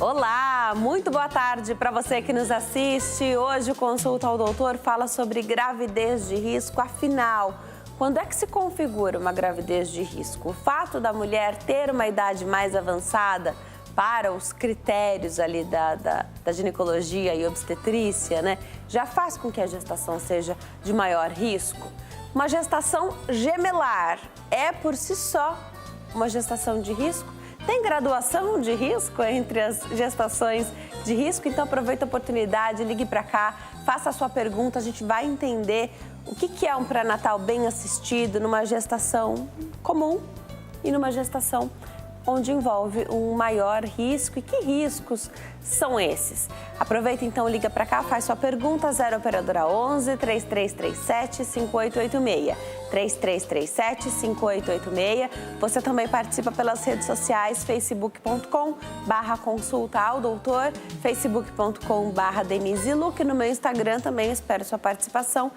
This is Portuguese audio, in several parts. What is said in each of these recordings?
Olá, muito boa tarde para você que nos assiste. Hoje o Consulta ao Doutor fala sobre gravidez de risco. Afinal, quando é que se configura uma gravidez de risco? O fato da mulher ter uma idade mais avançada para os critérios ali da ginecologia e obstetrícia, né, já faz com que a gestação seja de maior risco? Uma gestação gemelar é por si só uma gestação de risco? Tem graduação de risco entre as gestações de risco? Então aproveita a oportunidade, ligue para cá, faça a sua pergunta, a gente vai entender o que é um pré-natal bem assistido numa gestação comum e numa gestação onde envolve um maior risco. E que riscos são esses? Aproveita então, liga para cá, faz sua pergunta, 0 operadora 11 3337 5886. 3337 5886. Você também participa pelas redes sociais, facebook.com/consulta ao doutor, facebook.com/Denise Luque. No meu Instagram também espero sua participação,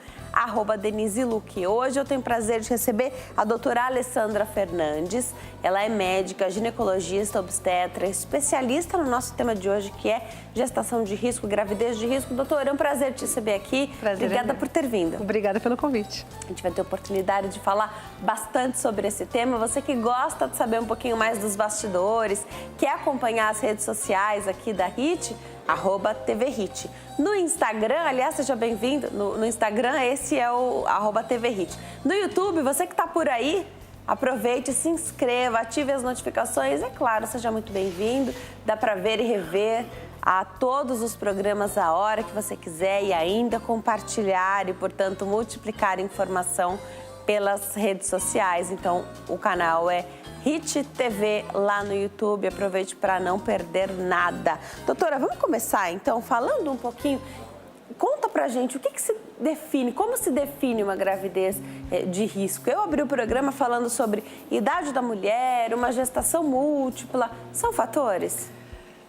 @Denise Luque. Hoje eu tenho o prazer de receber a doutora Alessandra Fernandes. Ela é médica, ginecologista, obstetra, especialista no nosso tema de hoje, que é gestação de risco, gravidez de risco. Doutora, é um prazer te receber aqui. Obrigada por ter vindo. Obrigada pelo convite. A gente vai ter a oportunidade de falar bastante sobre esse tema. Você que gosta de saber um pouquinho mais dos bastidores, quer acompanhar as redes sociais aqui da HIT, @TVHIT. No Instagram, aliás, seja bem-vindo, no Instagram esse é o @TVHIT. No YouTube, você que está por aí, aproveite, se inscreva, ative as notificações. É claro, seja muito bem-vindo. Dá para ver e rever a todos os programas a hora que você quiser e ainda compartilhar e, portanto, multiplicar informação pelas redes sociais. Então, o canal é HIT TV lá no YouTube. Aproveite para não perder nada. Doutora, vamos começar então falando um pouquinho. Conta pra gente o que se define, como se define uma gravidez de risco. Eu abri o programa falando sobre idade da mulher, uma gestação múltipla. São fatores?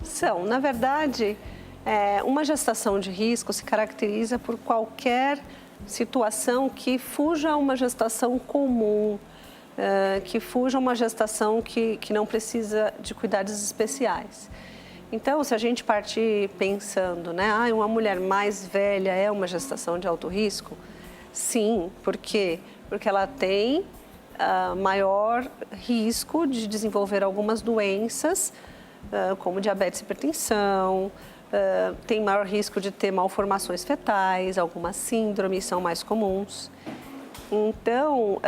São, na verdade, uma gestação de risco se caracteriza por qualquer situação que fuja a uma gestação comum, que fuja a uma gestação que não precisa de cuidados especiais. Então, se a gente partir pensando, né, uma mulher mais velha é uma gestação de alto risco? Sim, por quê? Porque ela tem maior risco de desenvolver algumas doenças, como diabetes e hipertensão, tem maior risco de ter malformações fetais, algumas síndromes são mais comuns. Então,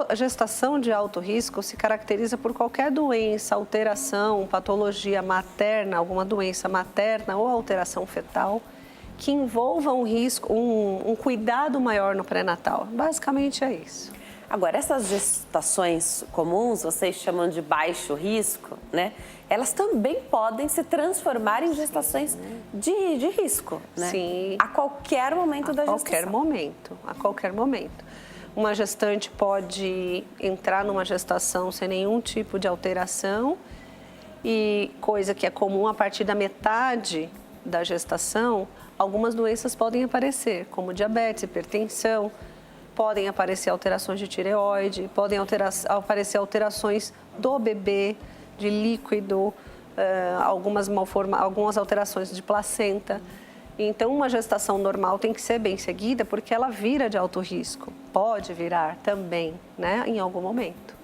a gestação de alto risco se caracteriza por qualquer doença, alteração, patologia materna, alguma doença materna ou alteração fetal que envolva um risco, um cuidado maior no pré-natal. Basicamente é isso. Agora, essas gestações comuns, vocês chamam de baixo risco, né? Elas também podem se transformar em gestações de risco, né? Sim. A qualquer momento da gestação. A qualquer momento. Uma gestante pode entrar numa gestação sem nenhum tipo de alteração e, coisa que é comum, a partir da metade da gestação, algumas doenças podem aparecer, como diabetes, hipertensão, podem aparecer alterações de tireoide, podem aparecer alterações do bebê, de líquido, algumas alterações de placenta. Então, uma gestação normal tem que ser bem seguida porque ela vira de alto risco. Pode virar também, né, em algum momento.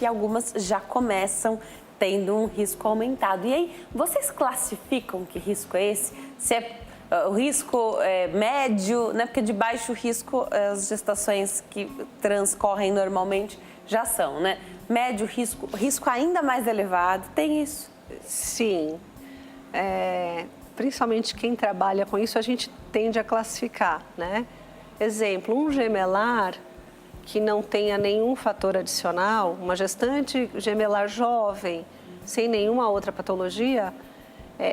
E algumas já começam tendo um risco aumentado. E aí, vocês classificam que risco é esse? Se é o risco médio, né? Porque de baixo risco as gestações que transcorrem normalmente já são, né? Médio risco, risco ainda mais elevado, tem isso? Sim. Principalmente quem trabalha com isso, a gente tende a classificar, né? Exemplo, um gemelar que não tenha nenhum fator adicional, uma gestante gemelar jovem, sem nenhuma outra patologia,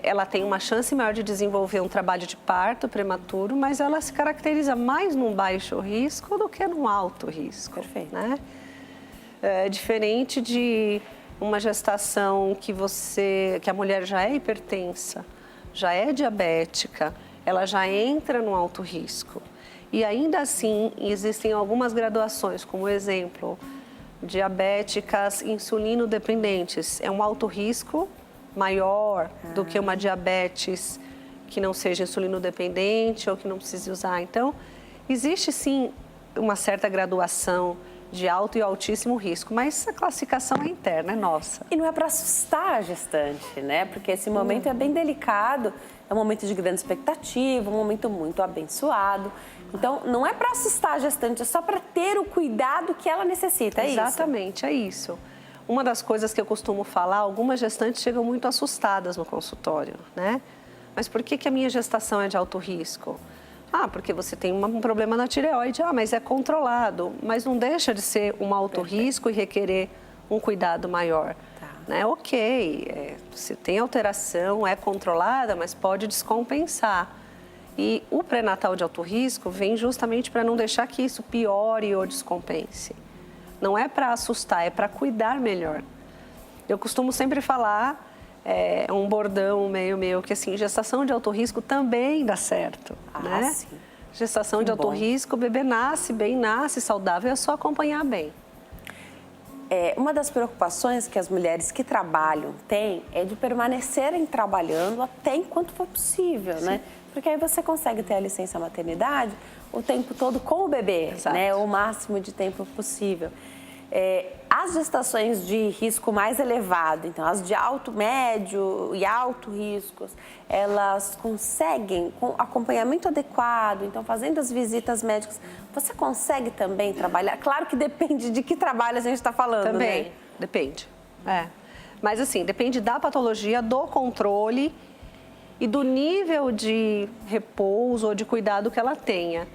ela tem uma chance maior de desenvolver um trabalho de parto prematuro, mas ela se caracteriza mais num baixo risco do que num alto risco. Perfeito. Né? Diferente de uma gestação que a mulher já é hipertensa, já é diabética, ela já entra no alto risco. E ainda assim, existem algumas graduações, como exemplo, diabéticas insulino-dependentes. É um alto risco, maior do que uma diabetes que não seja insulinodependente ou que não precise usar. Então, existe sim uma certa graduação de alto e altíssimo risco, mas a classificação é interna, é nossa. E não é para assustar a gestante, né? Porque esse momento é bem delicado, é um momento de grande expectativa, um momento muito abençoado. Então, não é para assustar a gestante, é só para ter o cuidado que ela necessita, é isso? Exatamente, é isso. Uma das coisas que eu costumo falar, algumas gestantes chegam muito assustadas no consultório, né? Mas por que a minha gestação é de alto risco? Ah, porque você tem um problema na tireoide. Ah, mas é controlado. Mas não deixa de ser um alto risco e requerer um cuidado maior. Tá. Né? Ok, se tem alteração, é controlada, mas pode descompensar. E o pré-natal de alto risco vem justamente para não deixar que isso piore ou descompense. Não é para assustar, é para cuidar melhor. Eu costumo sempre falar, um bordão meio meu, que assim, gestação de alto risco também dá certo, né? Sim. Gestação de alto risco, o bebê nasce bem, nasce saudável, é só acompanhar bem. Uma das preocupações que as mulheres que trabalham têm é de permanecerem trabalhando até enquanto for possível, né? Porque aí você consegue ter a licença maternidade o tempo todo com o bebê, né? O máximo de tempo possível. As gestações de risco mais elevado, então as de alto, médio e alto riscos, elas conseguem, com acompanhamento adequado, então fazendo as visitas médicas, você consegue também trabalhar? Claro que depende de que trabalho a gente está falando, também, né? Depende. Mas assim, depende da patologia, do controle e do nível de repouso ou de cuidado que ela tenha.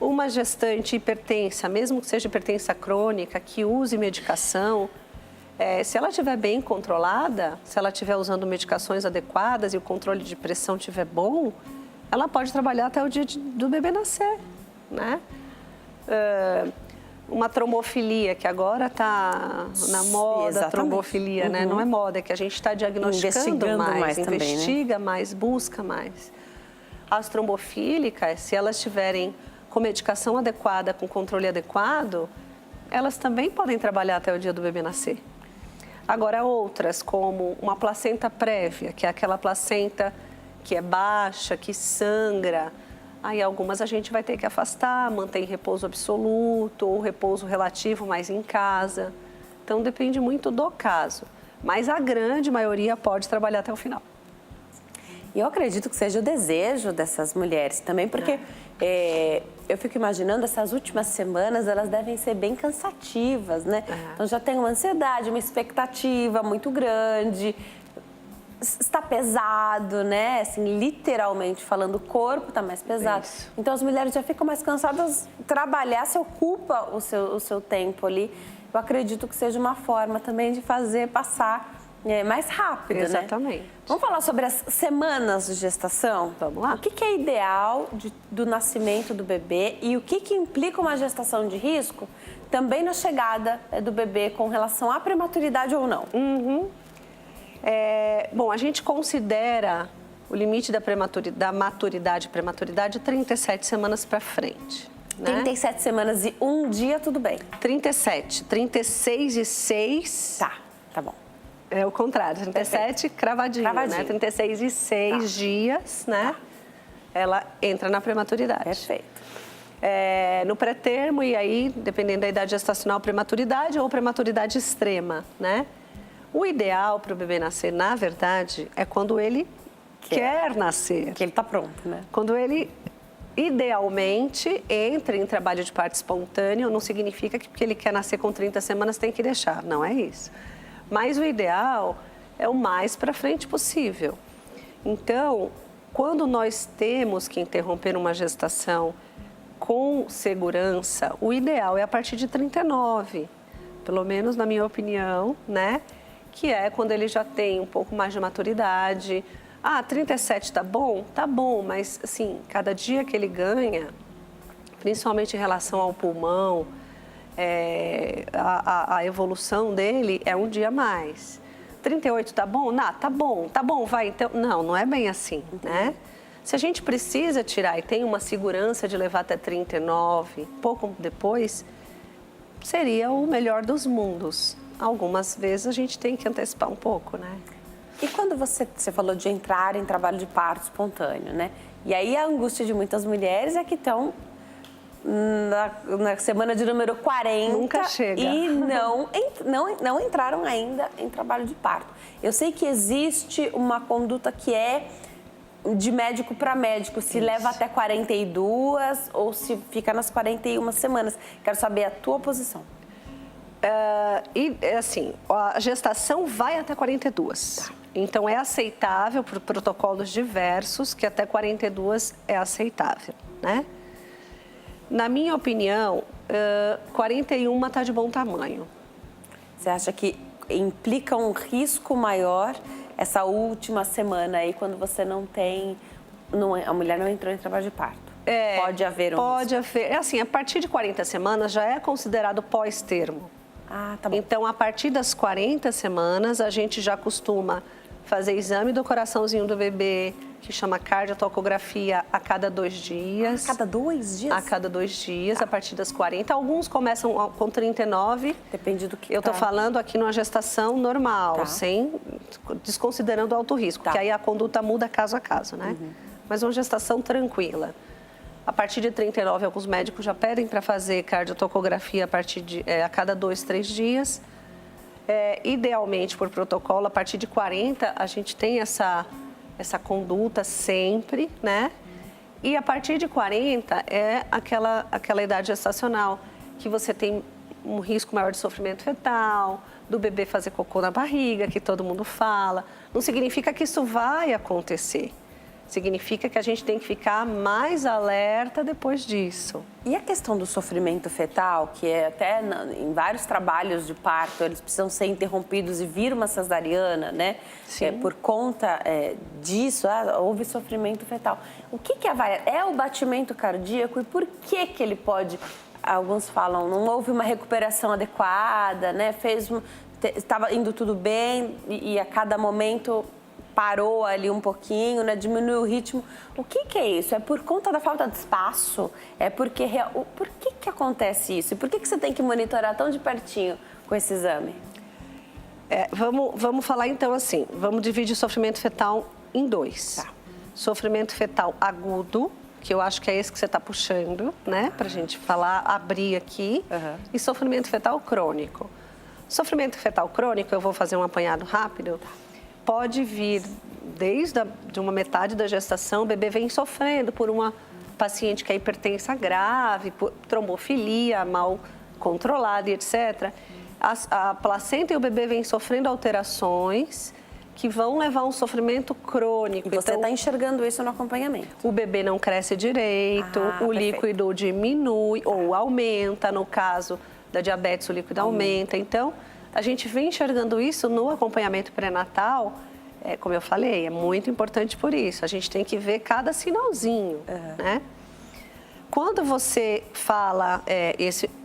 Uma gestante hipertensa, mesmo que seja hipertensa crônica, que use medicação, se ela estiver bem controlada, se ela estiver usando medicações adequadas e o controle de pressão estiver bom, ela pode trabalhar até o dia do bebê nascer, né? Uma trombofilia, que agora está na moda, trombofilia, né? Não é moda, é que a gente está diagnosticando mais, investiga também, né? Mais, busca mais. As trombofílicas, se elas tiverem com medicação adequada, com controle adequado, elas também podem trabalhar até o dia do bebê nascer. Agora, outras, como uma placenta prévia, que é aquela placenta que é baixa, que sangra, aí algumas a gente vai ter que afastar, manter em repouso absoluto ou repouso relativo, mas em casa. Então, depende muito do caso. Mas a grande maioria pode trabalhar até o final. E eu acredito que seja o desejo dessas mulheres também, porque eu fico imaginando, essas últimas semanas, elas devem ser bem cansativas, né? Então já tem uma ansiedade, uma expectativa muito grande, está pesado, né? Assim, literalmente falando, o corpo está mais pesado. Isso. Então as mulheres já ficam mais cansadas, trabalhar se ocupa o seu tempo ali. Eu acredito que seja uma forma também de fazer passar mais rápido, Exatamente. Né? Vamos falar sobre as semanas de gestação? Vamos lá. O que é ideal do nascimento do bebê e o que implica uma gestação de risco também na chegada do bebê com relação à prematuridade ou não? Bom, a gente considera o limite da maturidade 37 semanas para frente. Né? 37 semanas e um dia, tudo bem? 37, 36 e 6... Tá bom. É o contrário, 37 cravadinho, né? 36 e 6 dias, né? Ela entra na prematuridade. Perfeito. No pré-termo, e aí, dependendo da idade gestacional, prematuridade ou prematuridade extrema, né? O ideal para o bebê nascer, na verdade, é quando ele quer nascer. Que ele está pronto, né? Quando ele, idealmente, entra em trabalho de parto espontâneo, não significa que porque ele quer nascer com 30 semanas tem que deixar, não é isso. Mas o ideal é o mais para frente possível. Então, quando nós temos que interromper uma gestação com segurança, o ideal é a partir de 39, pelo menos na minha opinião, né? Que é quando ele já tem um pouco mais de maturidade. 37 tá bom? Tá bom, mas assim, cada dia que ele ganha, principalmente em relação ao pulmão, a evolução dele é um dia a mais. 38 tá bom? Não, tá bom, vai. Então, não é bem assim, né? Se a gente precisa tirar e tem uma segurança de levar até 39, pouco depois, seria o melhor dos mundos. Algumas vezes a gente tem que antecipar um pouco, né? E quando você falou de entrar em trabalho de parto espontâneo, né? E aí a angústia de muitas mulheres é que estão na semana de número 40 Nunca chega. E não entraram ainda em trabalho de parto. Eu sei que existe uma conduta que é de médico para médico, se leva até 42 ou se fica nas 41 semanas. Quero saber a tua posição. Assim, a gestação vai até 42. Então, é aceitável por protocolos diversos que até 42 é aceitável, né? Na minha opinião, 41 está de bom tamanho. Você acha que implica um risco maior essa última semana aí, quando você não tem... a mulher não entrou em trabalho de parto? Pode haver um Pode haver. Assim, a partir de 40 semanas já é considerado pós-termo. Ah, tá bom. Então, a partir das 40 semanas, a gente já costuma fazer exame do coraçãozinho do bebê, que chama cardiotocografia, a cada 2 dias. A cada 2 dias? A cada 2 dias, a partir das 40. Alguns começam com 39. Depende do que Eu estou falando aqui numa gestação normal, desconsiderando o alto risco, porque aí a conduta muda caso a caso, né? Mas uma gestação tranquila. A partir de 39, alguns médicos já pedem para fazer cardiotocografia a cada 2, 3 dias. Idealmente, por protocolo, a partir de 40, a gente tem essa conduta sempre, né? E a partir de 40 é aquela idade gestacional, que você tem um risco maior de sofrimento fetal, do bebê fazer cocô na barriga, que todo mundo fala. Não significa que isso vai acontecer. Significa que a gente tem que ficar mais alerta depois disso. E a questão do sofrimento fetal, que é até em vários trabalhos de parto, eles precisam ser interrompidos e vir uma cesariana, né? Sim. Por conta disso, houve sofrimento fetal. O que é o batimento cardíaco e por que ele pode... Alguns falam, não houve uma recuperação adequada, né? Estava indo tudo bem e a cada momento... parou ali um pouquinho, né? Diminuiu o ritmo. O que é isso? É por conta da falta de espaço? É porque... Por que acontece isso? E por que você tem que monitorar tão de pertinho com esse exame? Vamos falar então assim, vamos dividir o sofrimento fetal em 2. Tá. Sofrimento fetal agudo, que eu acho que é esse que você está puxando, né? Pra gente falar, abrir aqui. E sofrimento fetal crônico. Sofrimento fetal crônico, eu vou fazer um apanhado rápido. Pode vir desde de uma metade da gestação, o bebê vem sofrendo por uma paciente que é hipertensa grave, por trombofilia mal controlada e etc. A placenta e o bebê vêm sofrendo alterações que vão levar a um sofrimento crônico. E você está enxergando isso no acompanhamento? O bebê não cresce direito, o líquido diminui ou aumenta, no caso da diabetes o líquido aumenta. Então, a gente vem enxergando isso no acompanhamento pré-natal, como eu falei, é muito importante por isso. A gente tem que ver cada sinalzinho, né? Quando você fala,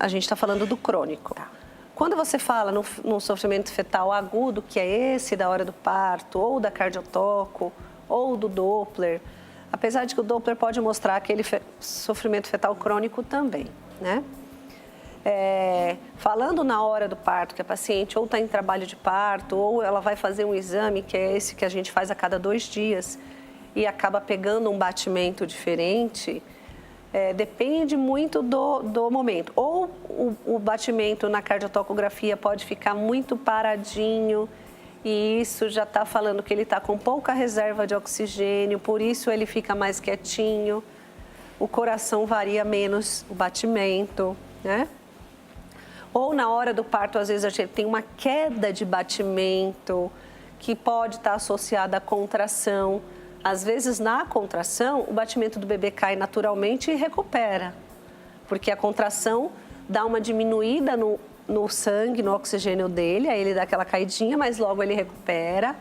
a gente está falando do crônico. Tá. Quando você fala no sofrimento fetal agudo, que é esse da hora do parto, ou da cardiotoco, ou do Doppler, apesar de que o Doppler pode mostrar aquele sofrimento fetal crônico também, né? Falando na hora do parto, que a paciente ou está em trabalho de parto, ou ela vai fazer um exame, que é esse que a gente faz a cada 2 dias, e acaba pegando um batimento diferente, depende muito do momento. Ou o batimento na cardiotocografia pode ficar muito paradinho, e isso já está falando que ele está com pouca reserva de oxigênio, por isso ele fica mais quietinho, o coração varia menos o batimento, né? Ou na hora do parto, às vezes a gente tem uma queda de batimento que pode estar associada à contração. Às vezes, na contração, o batimento do bebê cai naturalmente e recupera, porque a contração dá uma diminuída no sangue, no oxigênio dele, aí ele dá aquela caidinha, mas logo ele recupera.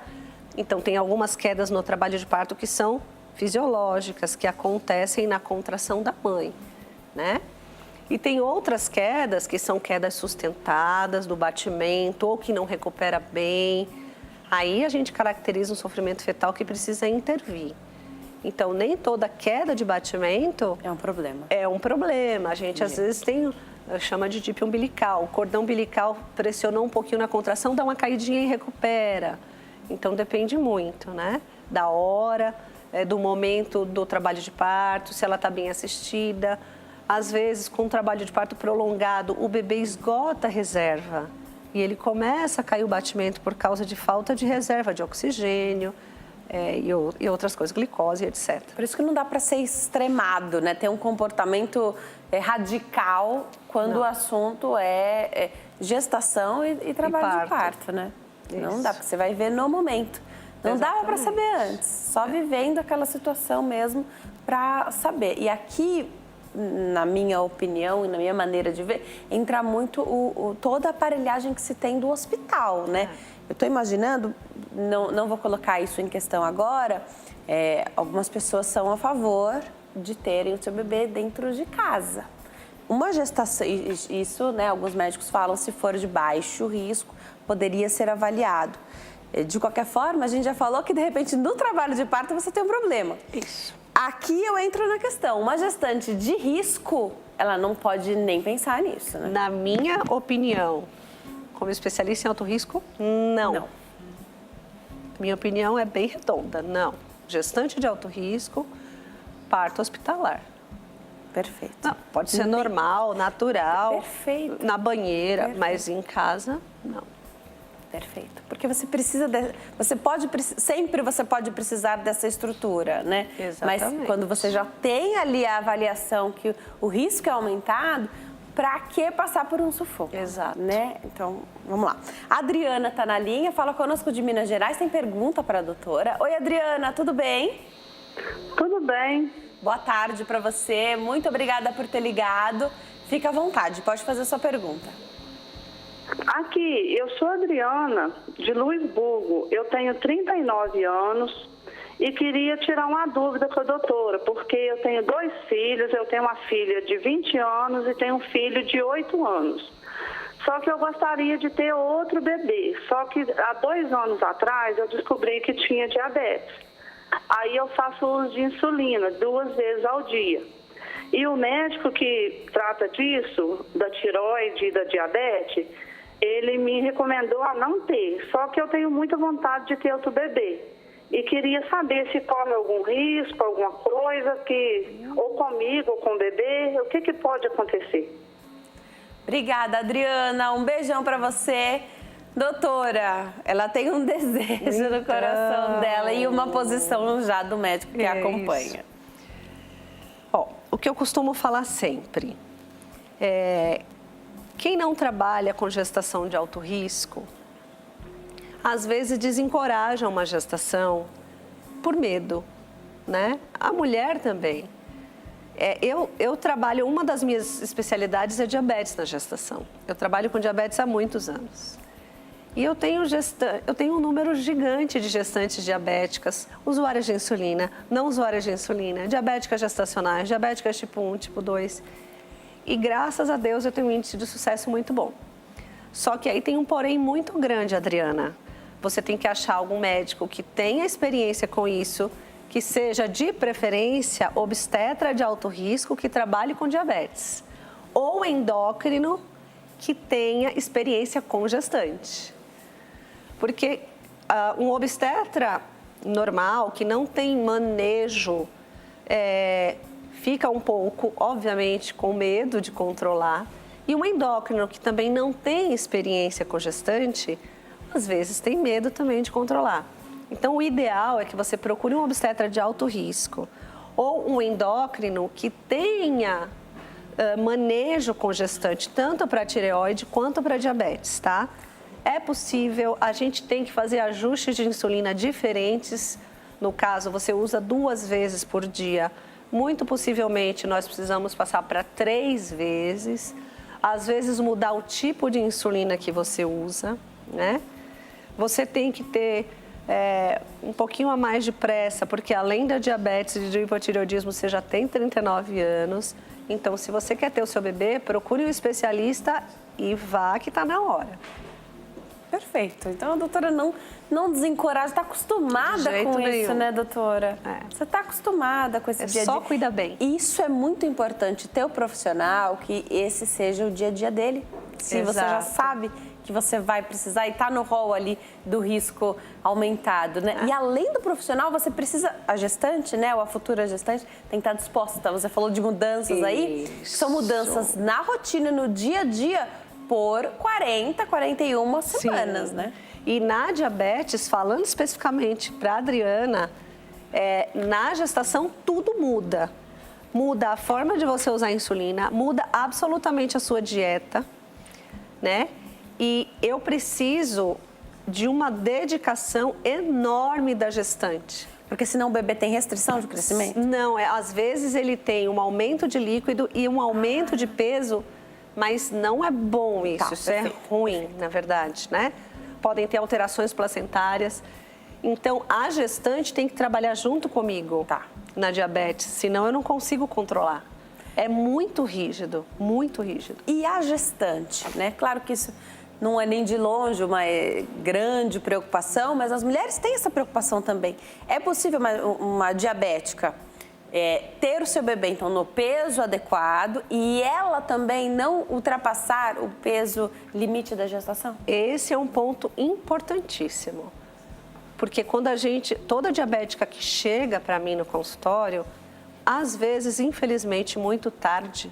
Então, tem algumas quedas no trabalho de parto que são fisiológicas, que acontecem na contração da mãe, né? E tem outras quedas que são quedas sustentadas do batimento ou que não recupera bem. Aí a gente caracteriza um sofrimento fetal que precisa intervir. Então, nem toda queda de batimento... é um problema. É um problema. A gente, às vezes, chama de dip umbilical. O cordão umbilical pressionou um pouquinho na contração, dá uma caidinha e recupera. Então depende muito, né? Da hora, do momento do trabalho de parto, se ela está bem assistida. Às vezes, com um trabalho de parto prolongado, o bebê esgota a reserva e ele começa a cair o batimento por causa de falta de reserva de oxigênio e outras coisas, glicose, etc. Por isso que não dá para ser extremado, né? Ter um comportamento radical quando o assunto é gestação e trabalho de parto, né? Isso. Não dá, porque você vai ver no momento. Não dava para saber antes, só vivendo aquela situação mesmo para saber. E aqui, na minha opinião e na minha maneira de ver, entra muito toda a aparelhagem que se tem do hospital, né? Eu estou imaginando, não vou colocar isso em questão agora, algumas pessoas são a favor de terem o seu bebê dentro de casa. Uma gestação, isso, né, alguns médicos falam, se for de baixo risco, poderia ser avaliado. De qualquer forma, a gente já falou que, de repente, no trabalho de parto você tem um problema. Isso. Aqui eu entro na questão. Uma gestante de risco, ela não pode nem pensar nisso, né? Na minha opinião, como especialista em alto risco, não. Minha opinião é bem redonda, não. Gestante de alto risco, parto hospitalar. Perfeito. Não, pode ser normal, natural, perfeito, na banheira, mas em casa, não. Perfeito. Porque você precisa, sempre você pode precisar dessa estrutura, né? Exatamente. Mas quando você já tem ali a avaliação que o risco é aumentado, para que passar por um sufoco? Exato. Né? Então, vamos lá. A Adriana está na linha, fala conosco de Minas Gerais, tem pergunta para a doutora. Oi, Adriana, tudo bem? Tudo bem. Boa tarde para você, muito obrigada por ter ligado. Fica à vontade, pode fazer sua pergunta. Aqui, eu sou Adriana, de Luisburgo. Eu tenho 39 anos e queria tirar uma dúvida com a doutora, porque eu tenho 2 filhos, eu tenho uma filha de 20 anos e tenho um filho de 8 anos. Só que eu gostaria de ter outro bebê, só que há 2 anos atrás eu descobri que tinha diabetes. Aí eu faço uso de insulina 2 vezes ao dia. E o médico que trata disso, da tireoide e da diabetes, ele me recomendou a não ter. Só que eu tenho muita vontade de ter outro bebê. E queria saber se corre algum risco, alguma coisa que, ou comigo ou com o bebê, o que pode acontecer? Obrigada, Adriana. Um beijão para você. Doutora, ela tem um desejo no coração dela e uma posição já do médico que a acompanha. Bom, o que eu costumo falar sempre é: quem não trabalha com gestação de alto risco, às vezes desencoraja uma gestação por medo, né? A mulher também. Eu trabalho, uma das minhas especialidades é diabetes na gestação. Eu trabalho com diabetes há muitos anos. E eu tenho um número gigante de gestantes diabéticas, usuárias de insulina, não usuárias de insulina, diabéticas gestacionais, diabéticas tipo 1, tipo 2. E graças a Deus eu tenho um índice de sucesso muito bom. Só que aí tem um porém muito grande, Adriana. Você tem que achar algum médico que tenha experiência com isso, que seja de preferência obstetra de alto risco, que trabalhe com diabetes. Ou endócrino, que tenha experiência com gestante. Porque um obstetra normal, que não tem manejo, fica um pouco, obviamente, com medo de controlar. E um endócrino que também não tem experiência com gestante, às vezes tem medo também de controlar. Então, o ideal é que você procure um obstetra de alto risco ou um endócrino que tenha manejo com gestante, tanto para tireoide quanto para diabetes, tá? É possível, a gente tem que fazer ajustes de insulina diferentes. No caso, você usa 2 vezes por dia. Muito possivelmente, nós precisamos passar para 3 vezes. Às vezes, mudar o tipo de insulina que você usa, né? Você tem que ter um pouquinho a mais de pressa, porque além da diabetes e do hipotireoidismo, você já tem 39 anos. Então, se você quer ter o seu bebê, procure um especialista e vá que está na hora. Perfeito. Então, a doutora não desencoraja, está acostumada com isso, né, doutora? Você está acostumada com esse dia a dia. Só cuida bem. Isso é muito importante, ter o profissional, que esse seja o dia a dia dele. Se você já sabe que você vai precisar e está no rol ali do risco aumentado, né? E além do profissional, você precisa, a gestante, né, ou a futura gestante, tem que estar disposta. Você falou de mudanças aí, que são mudanças na rotina, no dia a dia, por 40, 41 semanas, né? E na diabetes, falando especificamente para a Adriana, na gestação tudo muda. Muda a forma de você usar a insulina, muda absolutamente a sua dieta, né? E eu preciso de uma dedicação enorme da gestante. Porque senão o bebê tem restrição de crescimento? Não, às vezes ele tem um aumento de líquido e um aumento de peso, mas não é bom isso, isso é ruim, na verdade, né? Podem ter alterações placentárias. Então, a gestante tem que trabalhar junto comigo na diabetes, senão eu não consigo controlar. É muito rígido, muito rígido. E a gestante, né? Claro que isso não é nem de longe uma grande preocupação, mas as mulheres têm essa preocupação também. É possível uma diabética ter o seu bebê, então, no peso adequado e ela também não ultrapassar o peso limite da gestação? Esse é um ponto importantíssimo. Porque quando toda diabética que chega para mim no consultório, às vezes, infelizmente, muito tarde,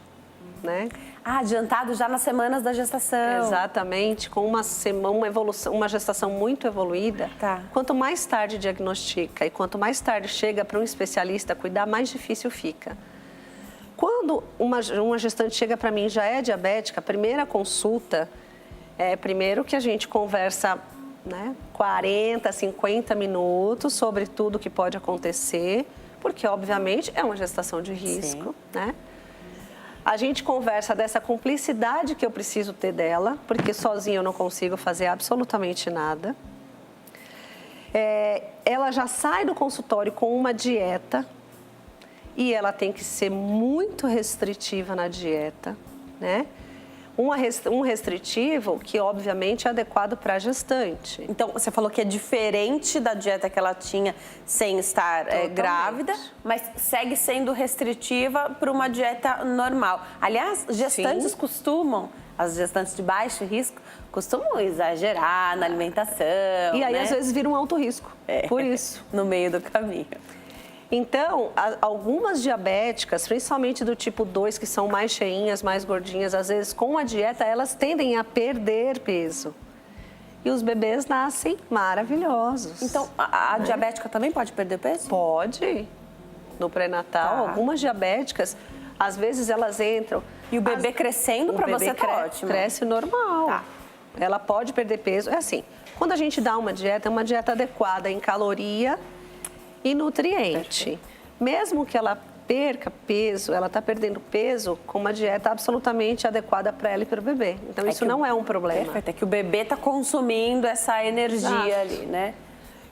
né? Adiantado já nas semanas da gestação. Exatamente, com uma gestação muito evoluída. Quanto mais tarde diagnostica e quanto mais tarde chega para um especialista cuidar, mais difícil fica. Quando uma gestante chega para mim e já é diabética, a primeira consulta primeiro que a gente conversa, né, 40, 50 minutos sobre tudo que pode acontecer, porque, obviamente, é uma gestação de risco, né? A gente conversa dessa cumplicidade que eu preciso ter dela, porque sozinha eu não consigo fazer absolutamente nada. Ela já sai do consultório com uma dieta e ela tem que ser muito restritiva na dieta, né? Um restritivo que, obviamente, é adequado para a gestante. Então, você falou que é diferente da dieta que ela tinha sem estar grávida, mas segue sendo restritiva para uma dieta normal. Aliás, gestantes costumam, as gestantes de baixo risco, costumam exagerar na alimentação. E aí, né? às vezes, vira um alto risco, por isso. No meio do caminho. Então, algumas diabéticas, principalmente do tipo 2, que são mais cheinhas, mais gordinhas, às vezes com a dieta elas tendem a perder peso. E os bebês nascem maravilhosos. Então, a diabética também pode perder peso? Pode. No pré-natal, algumas diabéticas, às vezes elas entram... E o bebê crescendo para você tá ótimo. Cresce normal. Ela pode perder peso. É assim, quando a gente dá uma dieta, é uma dieta adequada em caloria e nutriente. Mesmo que ela perca peso, ela está perdendo peso com uma dieta absolutamente adequada para ela e para o bebê. Então, isso não é um problema. Perfeito, é que o bebê está consumindo essa energia ali, né?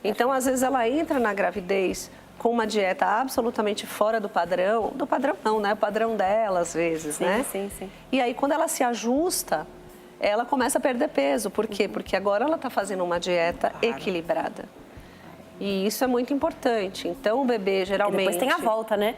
Então, às vezes, ela entra na gravidez com uma dieta absolutamente fora do padrão não, né? O padrão dela, às vezes, né? Sim. E aí, quando ela se ajusta, ela começa a perder peso. Por quê? Porque agora ela está fazendo uma dieta equilibrada. E isso é muito importante. Então, o bebê geralmente... E depois tem a volta, né?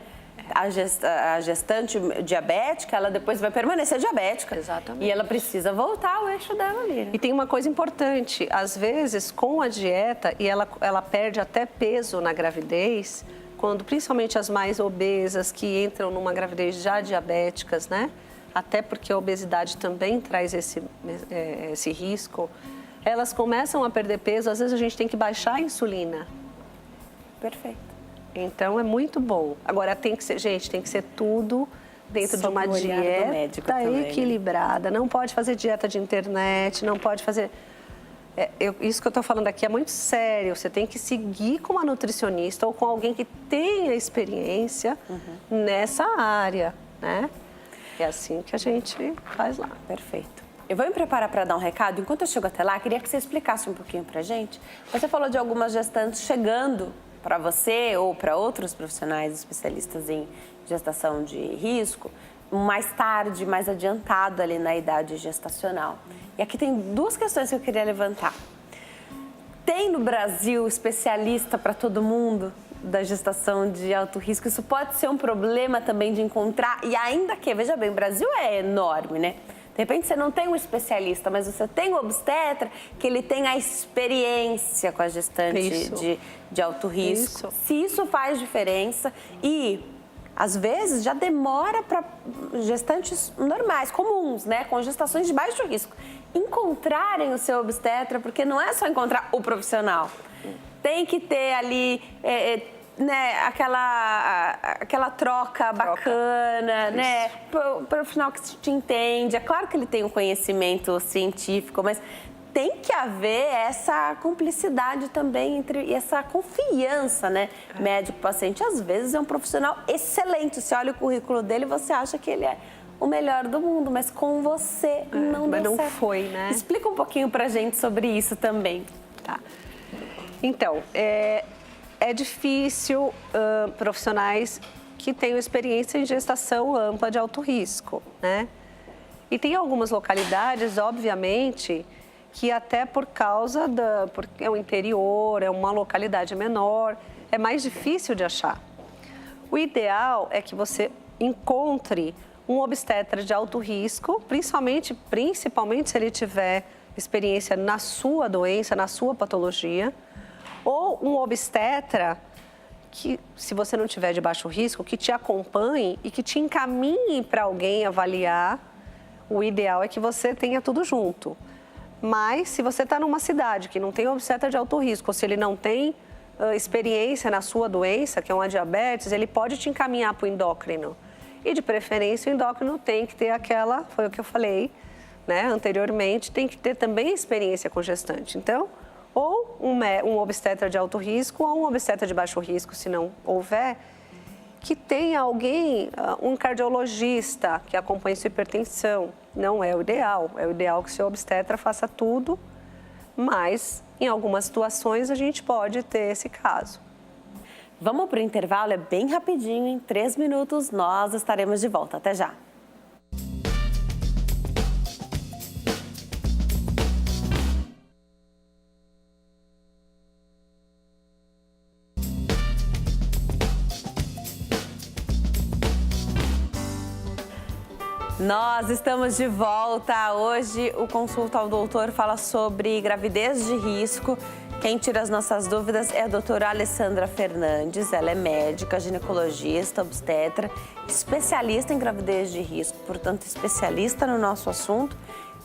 A gestante diabética, ela depois vai permanecer diabética. Exatamente. E ela precisa voltar ao eixo dela ali, né? E tem uma coisa importante. Às vezes, com a dieta, e ela perde até peso na gravidez, quando principalmente as mais obesas, que entram numa gravidez já diabéticas, né? Até porque a obesidade também traz esse risco. Elas começam a perder peso, às vezes a gente tem que baixar a insulina. Perfeito. Então, é muito bom. Agora, tem que ser tudo dentro de uma dieta equilibrada. Não pode fazer dieta de internet, não pode fazer... isso que eu estou falando aqui é muito sério. Você tem que seguir com uma nutricionista ou com alguém que tenha experiência nessa área, né? É assim que a gente faz lá. Perfeito. Eu vou me preparar para dar um recado. Enquanto eu chego até lá, queria que você explicasse um pouquinho para a gente. Você falou de algumas gestantes chegando para você ou para outros profissionais especialistas em gestação de risco, mais tarde, mais adiantado ali na idade gestacional. E aqui tem duas questões que eu queria levantar. Tem no Brasil especialista para todo mundo da gestação de alto risco? Isso pode ser um problema também de encontrar, e ainda que, veja bem, o Brasil é enorme, né? De repente você não tem um especialista, mas você tem um obstetra que ele tem a experiência com a gestante de alto risco. Se isso faz diferença e às vezes já demora para gestantes normais, comuns, né, com gestações de baixo risco, encontrarem o seu obstetra, porque não é só encontrar o profissional. Tem que ter ali né, aquela troca bacana, né, profissional que te entende. É claro que ele tem um conhecimento científico, mas tem que haver essa cumplicidade também e essa confiança, né, médico-paciente. Às vezes é um profissional excelente. Você olha o currículo dele e você acha que ele é o melhor do mundo, mas com você não deu certo. Mas não foi, né? Explica um pouquinho pra gente sobre isso também. Tá. Então, é difícil profissionais que tenham experiência em gestação ampla de alto risco, né? E tem algumas localidades, obviamente, que até por causa porque é o interior, é uma localidade menor, é mais difícil de achar. O ideal é que você encontre um obstetra de alto risco, principalmente se ele tiver experiência na sua doença, na sua patologia, ou um obstetra que, se você não tiver de baixo risco, que te acompanhe e que te encaminhe para alguém avaliar. O ideal é que você tenha tudo junto. Mas, se você está numa cidade que não tem obstetra de alto risco, ou se ele não tem experiência na sua doença, que é uma diabetes, ele pode te encaminhar para o endócrino. E, de preferência, o endócrino tem que ter foi o que eu falei, né, anteriormente, tem que ter também experiência com gestante. Então, ou um obstetra de alto risco ou um obstetra de baixo risco, se não houver, que tenha alguém, um cardiologista que acompanhe sua hipertensão. Não é o ideal. É o ideal que o seu obstetra faça tudo, mas em algumas situações a gente pode ter esse caso. Vamos para o intervalo, é bem rapidinho, em 3 minutos nós estaremos de volta. Até já! Nós estamos de volta. Hoje o Consulta ao Doutor fala sobre gravidez de risco. Quem tira as nossas dúvidas é a doutora Alessandra Fernandes. Ela é médica, ginecologista, obstetra, especialista em gravidez de risco, portanto especialista no nosso assunto.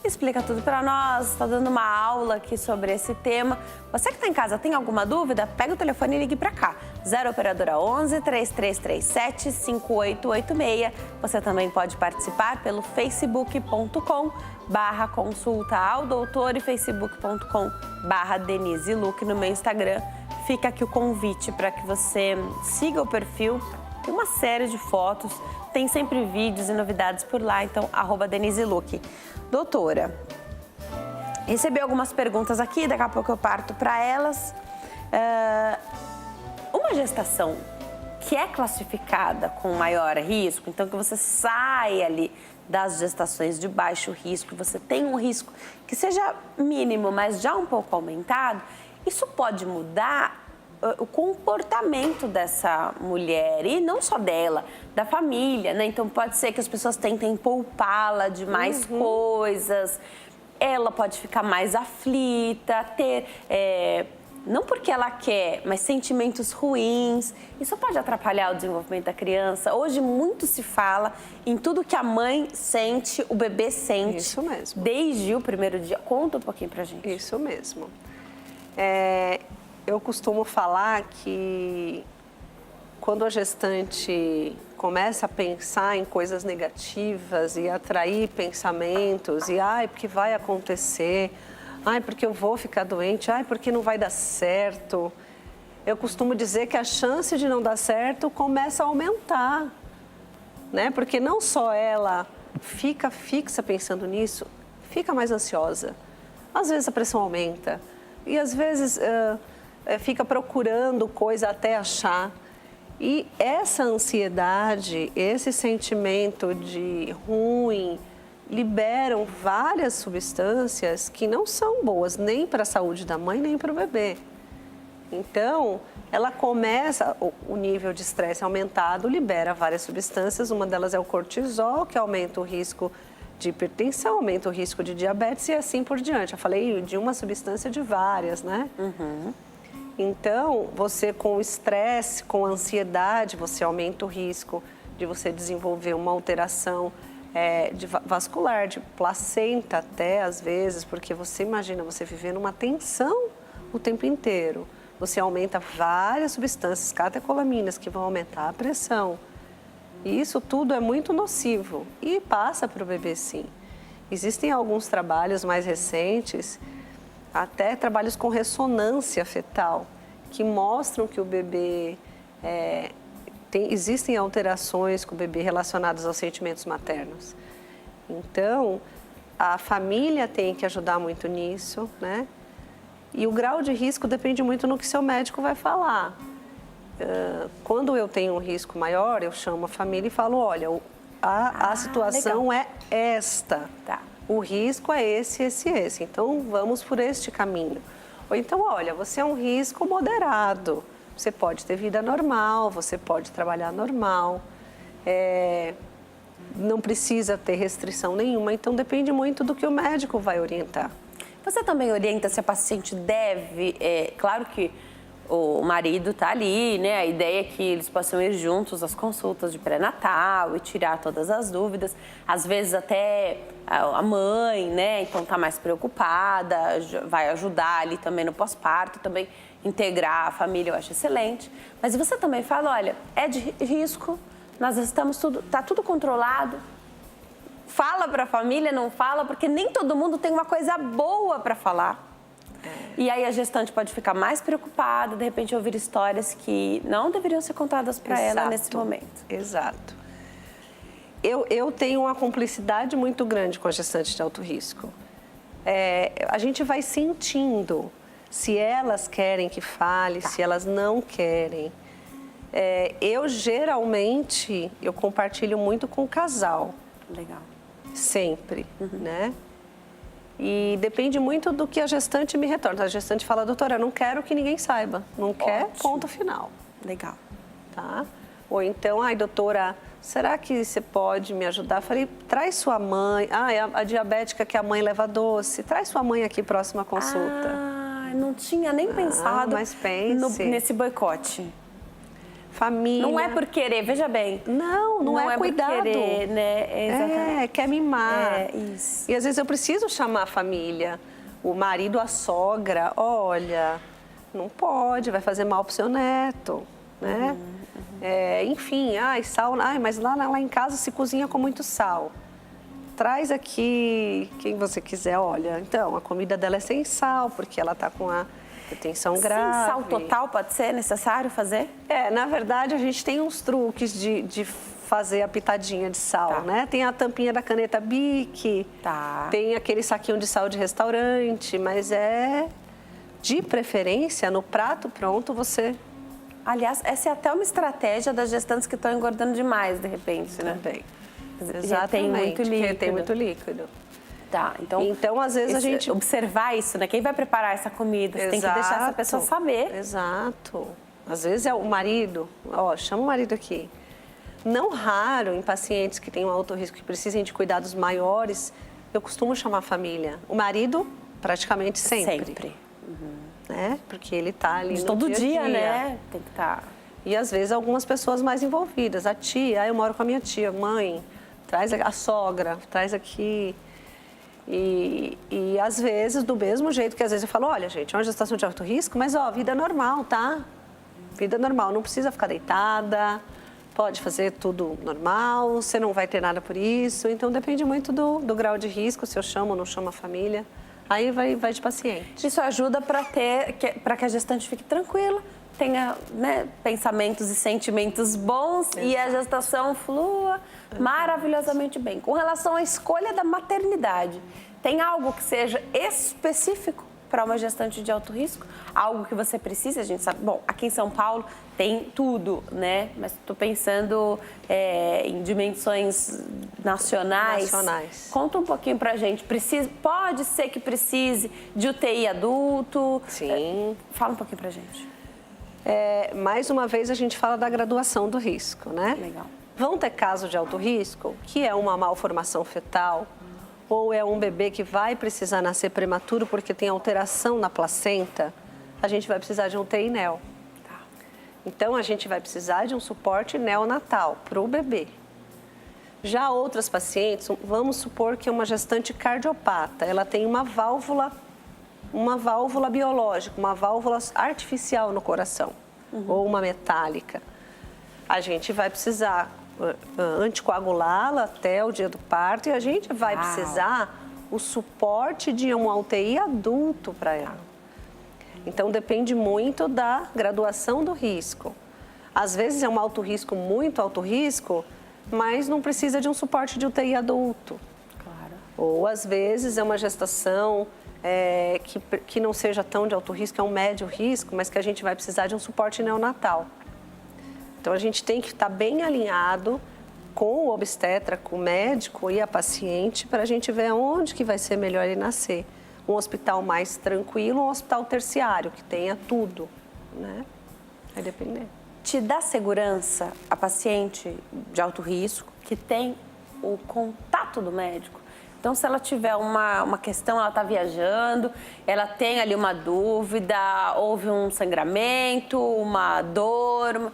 Explica tudo para nós, está dando uma aula aqui sobre esse tema. Você que está em casa, tem alguma dúvida? Pega o telefone e ligue para cá. 0 operadora 11 3337 5886. Você também pode participar pelo facebook.com/consulta ao doutor e facebook.com/Denise Luque no meu Instagram. Fica aqui o convite para que você siga o perfil. Tem uma série de fotos, tem sempre vídeos e novidades por lá, então @Denise Luque. Doutora, recebi algumas perguntas aqui, daqui a pouco eu parto para elas. Uma gestação que é classificada com maior risco, então que você sai ali das gestações de baixo risco, você tem um risco que seja mínimo, mas já um pouco aumentado, isso pode mudar o comportamento dessa mulher, e não só dela, da família, né? Então pode ser que as pessoas tentem poupá-la de mais coisas, ela pode ficar mais aflita, ter, não porque ela quer, mas sentimentos ruins. Isso pode atrapalhar o desenvolvimento da criança. Hoje muito se fala em tudo que a mãe sente, o bebê sente. Isso mesmo. Desde o primeiro dia. Conta um pouquinho pra gente. Isso mesmo. Eu costumo falar que quando a gestante começa a pensar em coisas negativas e atrair pensamentos, e porque vai acontecer, porque eu vou ficar doente, porque não vai dar certo, eu costumo dizer que a chance de não dar certo começa a aumentar, né? Porque não só ela fica fixa pensando nisso, fica mais ansiosa. Às vezes a pressão aumenta e às vezes fica procurando coisa até achar. E essa ansiedade, esse sentimento de ruim, liberam várias substâncias que não são boas nem para a saúde da mãe, nem para o bebê. Então, ela começa, o nível de estresse aumentado libera várias substâncias, uma delas é o cortisol, que aumenta o risco de hipertensão, aumenta o risco de diabetes e assim por diante. Eu falei de uma substância de várias, né? Então, você com o estresse, com a ansiedade, você aumenta o risco de você desenvolver uma alteração vascular, de placenta até às vezes, porque você imagina você viver numa tensão o tempo inteiro. Você aumenta várias substâncias, catecolaminas, que vão aumentar a pressão. E isso tudo é muito nocivo e passa para o bebê, sim. Existem alguns trabalhos mais recentes, até trabalhos com ressonância fetal, que mostram que o bebê existem alterações com o bebê relacionadas aos sentimentos maternos. Então, a família tem que ajudar muito nisso, né? E o grau de risco depende muito no que seu médico vai falar. Quando eu tenho um risco maior, eu chamo a família e falo, olha, a situação legal. é esta. Tá. O risco é esse. Então, vamos por este caminho. Ou então, olha, você é um risco moderado. Você pode ter vida normal, você pode trabalhar normal. Não precisa ter restrição nenhuma. Então, depende muito do que o médico vai orientar. Você também orienta se a paciente deve... claro que o marido está ali, né? A ideia é que eles possam ir juntos às consultas de pré-natal e tirar todas as dúvidas. Às vezes até a mãe, né? Então está mais preocupada, vai ajudar ali também no pós-parto, também integrar a família, eu acho excelente. Mas você também fala, olha, é de risco, nós estamos está tudo controlado. Fala para a família, não fala, porque nem todo mundo tem uma coisa boa para falar. E aí a gestante pode ficar mais preocupada, de repente ouvir histórias que não deveriam ser contadas para ela nesse momento. Exato. Eu tenho uma cumplicidade muito grande com a gestante de alto risco. A gente vai sentindo se elas querem que fale, se elas não querem. Eu geralmente, eu compartilho muito com o casal. Legal. Sempre, né? E depende muito do que a gestante me retorna. A gestante fala, doutora, eu não quero que ninguém saiba. Não quer, ponto final. Legal. Tá? Ou então, ai, doutora, será que você pode me ajudar? Eu falei, traz sua mãe. A diabética que a mãe leva doce. Traz sua mãe aqui, próxima consulta. Não tinha nem pensado mas pense. nesse boicote. Família. Não é por querer, veja bem. Não é cuidado. Por querer, né? Exatamente. Quer mimar. Isso. E às vezes eu preciso chamar a família, o marido, a sogra. Olha, não pode, vai fazer mal pro seu neto, né? Enfim, sal, mas lá em casa se cozinha com muito sal. Traz aqui quem você quiser, olha. Então, a comida dela é sem sal, porque ela tá com a hipertensão grave. Sem sal total pode ser necessário fazer? Na verdade, a gente tem uns truques de fazer a pitadinha de sal, né? Tem a tampinha da caneta Bic, tem aquele saquinho de sal de restaurante, mas de preferência, no prato pronto, você... Aliás, essa é até uma estratégia das gestantes que estão engordando demais, de repente, né? Também. Exatamente. Retém muito líquido. Tá, então, às vezes, a gente... Observar isso, né? Quem vai preparar essa comida? Você tem que deixar essa pessoa saber. Exato. Às vezes é o marido. Chama o marido aqui. Não raro, em pacientes que têm um alto risco, que precisem de cuidados maiores, eu costumo chamar a família. O marido, praticamente sempre. Né? Porque ele está ali no todo dia, né? Tem que estar... E, às vezes, algumas pessoas mais envolvidas. A tia, eu moro com a minha tia, mãe, traz a sogra, traz aqui... E às vezes, do mesmo jeito que às vezes eu falo, olha, gente, é uma gestação de alto risco, mas, vida normal, tá? Vida normal, não precisa ficar deitada, pode fazer tudo normal, você não vai ter nada por isso. Então, depende muito do grau de risco, se eu chamo ou não chamo a família. Aí vai de paciente. Isso ajuda para que a gestante fique tranquila, tenha, né, pensamentos e sentimentos bons. Exato. E a gestação flua maravilhosamente bem. Com relação à escolha da maternidade, tem algo que seja específico para uma gestante de alto risco? Algo que você precisa? A gente sabe, bom, aqui em São Paulo tem tudo, né? Mas estou pensando em dimensões nacionais. Conta um pouquinho para a gente. Pode ser que precise de UTI adulto? Sim. Fala um pouquinho para a gente. Mais uma vez, a gente fala da graduação do risco, né? Legal. Vão ter casos de alto risco, que é uma malformação fetal, ou é um bebê que vai precisar nascer prematuro porque tem alteração na placenta, a gente vai precisar de um UTI-NEO. Então, a gente vai precisar de um suporte neonatal para o bebê. Já outras pacientes, vamos supor que é uma gestante cardiopata, ela tem uma válvula biológica, uma válvula artificial no coração, ou uma metálica. A gente vai precisar anticoagulá-la até o dia do parto e a gente vai precisar o suporte de uma UTI adulto para ela. Então, depende muito da graduação do risco. Às vezes é um alto risco, muito alto risco, mas não precisa de um suporte de UTI adulto. Claro. Ou, às vezes, é uma gestação que não seja tão de alto risco, é um médio risco, mas que a gente vai precisar de um suporte neonatal. Então, a gente tem que estar bem alinhado com o obstetra, com o médico e a paciente para a gente ver onde que vai ser melhor ele nascer. Um hospital mais tranquilo, um hospital terciário, que tenha tudo, né? Vai depender. Te dá segurança a paciente de alto risco que tem o contato do médico? Então, se ela tiver uma questão, ela está viajando, ela tem ali uma dúvida, houve um sangramento, uma dor,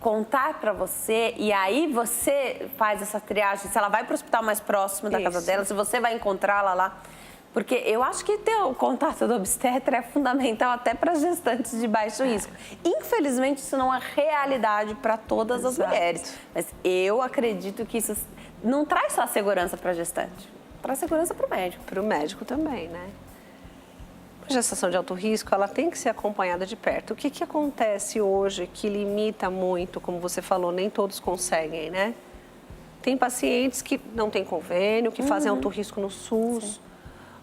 contar para você e aí você faz essa triagem, se ela vai para o hospital mais próximo da casa dela, se você vai encontrá-la lá. Porque eu acho que ter o contato do obstetra é fundamental até para gestantes de baixo risco. Infelizmente, isso não é realidade para todas as mulheres. Mas eu acredito que isso não traz só segurança para a gestante, traz segurança para o médico. Para o médico também, né? A gestação de alto risco, ela tem que ser acompanhada de perto. O que acontece hoje que limita muito, como você falou, nem todos conseguem, né? Tem pacientes que não têm convênio, que fazem alto risco no SUS. Sim.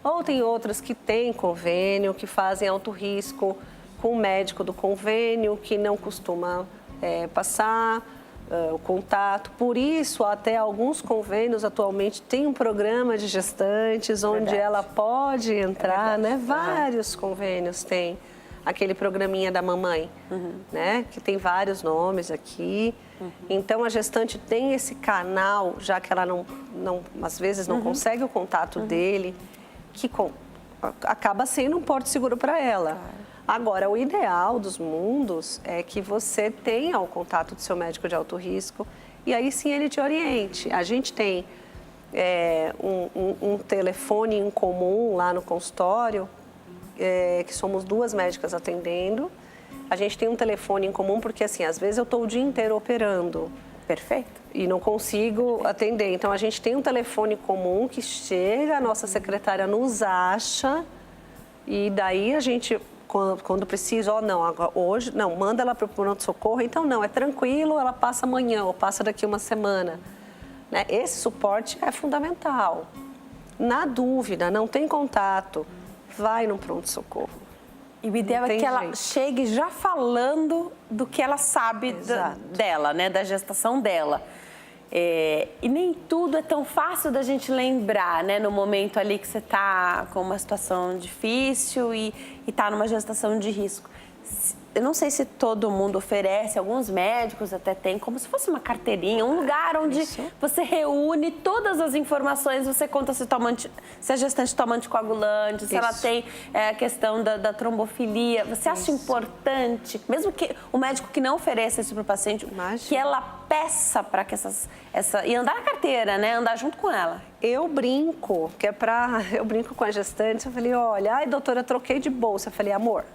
Ou tem outras que têm convênio, que fazem alto risco com o médico do convênio, que não costuma passar o contato. Por isso, até alguns convênios atualmente têm um programa de gestantes, onde ela pode entrar, né? Vários convênios têm aquele programinha da mamãe, né? Que tem vários nomes aqui. Então, a gestante tem esse canal, já que ela às vezes não consegue o contato dele, que acaba sendo um porto seguro para ela. Agora, o ideal dos mundos é que você tenha o contato do seu médico de alto risco e aí sim ele te oriente. A gente tem um telefone em comum lá no consultório, que somos 2 médicas atendendo. A gente tem um telefone em comum porque, assim, às vezes eu estou o dia inteiro operando. Perfeito. E não consigo atender. Então, a gente tem um telefone comum que chega, a nossa secretária nos acha e daí a gente, quando precisa, hoje, manda ela para o pronto-socorro. Então, não, é tranquilo, ela passa amanhã ou passa daqui uma semana. Né? Esse suporte é fundamental. Na dúvida, não tem contato, vai no pronto-socorro. E o ideal é que ela chegue já falando do que ela sabe dela, né? Da gestação dela. E nem tudo é tão fácil da gente lembrar, né? No momento ali que você está com uma situação difícil e está numa gestação de risco. Eu não sei se todo mundo oferece, alguns médicos até tem, como se fosse uma carteirinha, um lugar onde você reúne todas as informações, você conta se a gestante toma anticoagulante, se ela tem a questão da trombofilia. Você acha importante, mesmo que o médico que não ofereça isso para o paciente, que ela peça para que e andar na carteira, né? Andar junto com ela. Eu brinco, eu brinco com a gestante, eu falei, olha, ai doutora, eu troquei de bolsa. Eu falei, amor,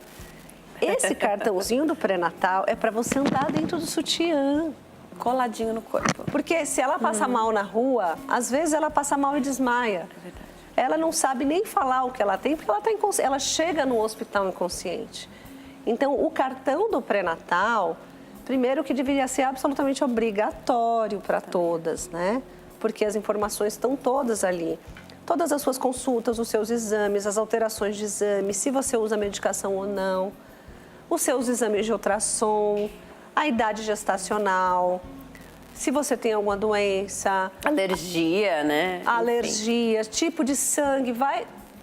esse cartãozinho do pré-natal é para você andar dentro do sutiã. Coladinho no corpo. Porque se ela passa mal na rua, às vezes ela passa mal e desmaia. É verdade. Ela não sabe nem falar o que ela tem, porque ela está inconsciente. Ela chega no hospital inconsciente. Então, o cartão do pré-natal, primeiro que deveria ser absolutamente obrigatório para todas, né? Porque as informações estão todas ali. Todas as suas consultas, os seus exames, as alterações de exame, se você usa medicação ou não, os seus exames de ultrassom, a idade gestacional, se você tem alguma doença. Alergia, né? Alergia, tipo de sangue,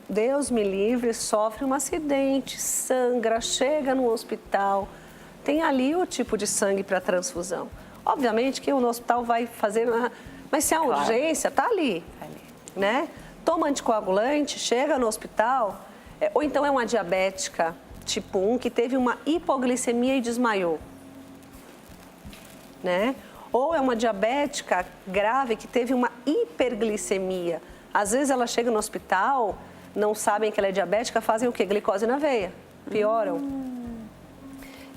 Deus me livre, sofre um acidente, sangra, chega no hospital, tem ali o tipo de sangue para transfusão. Obviamente que no hospital vai fazer, mas se a urgência, tá ali, né? toma anticoagulante, chega no hospital, ou então é uma diabética tipo 1 que teve uma hipoglicemia e desmaiou, né? Ou é uma diabética grave que teve uma hiperglicemia. Às vezes ela chega no hospital, não sabem que ela é diabética, fazem o quê? Glicose na veia, pioram.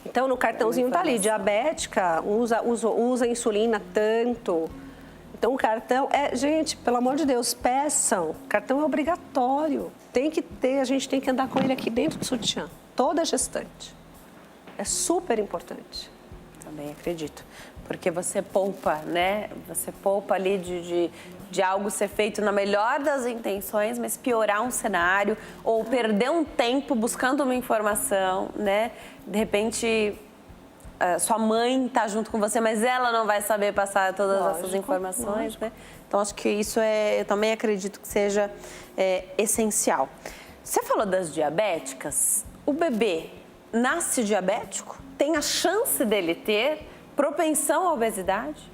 Então, no cartãozinho tá ali, diabética, usa insulina tanto. Então, o cartão gente, pelo amor de Deus, peçam. Cartão é obrigatório. Tem que ter, a gente tem que andar com ele aqui dentro do sutiã. Toda gestante. É super importante. Também acredito. Porque você poupa, né? Você poupa ali de algo ser feito na melhor das intenções, mas piorar um cenário ou perder um tempo buscando uma informação, né? De repente, sua mãe está junto com você, mas ela não vai saber passar todas essas informações, né? Então, acho que isso eu também acredito que seja essencial. Você falou das diabéticas. O bebê nasce diabético? Tem a chance dele ter propensão à obesidade?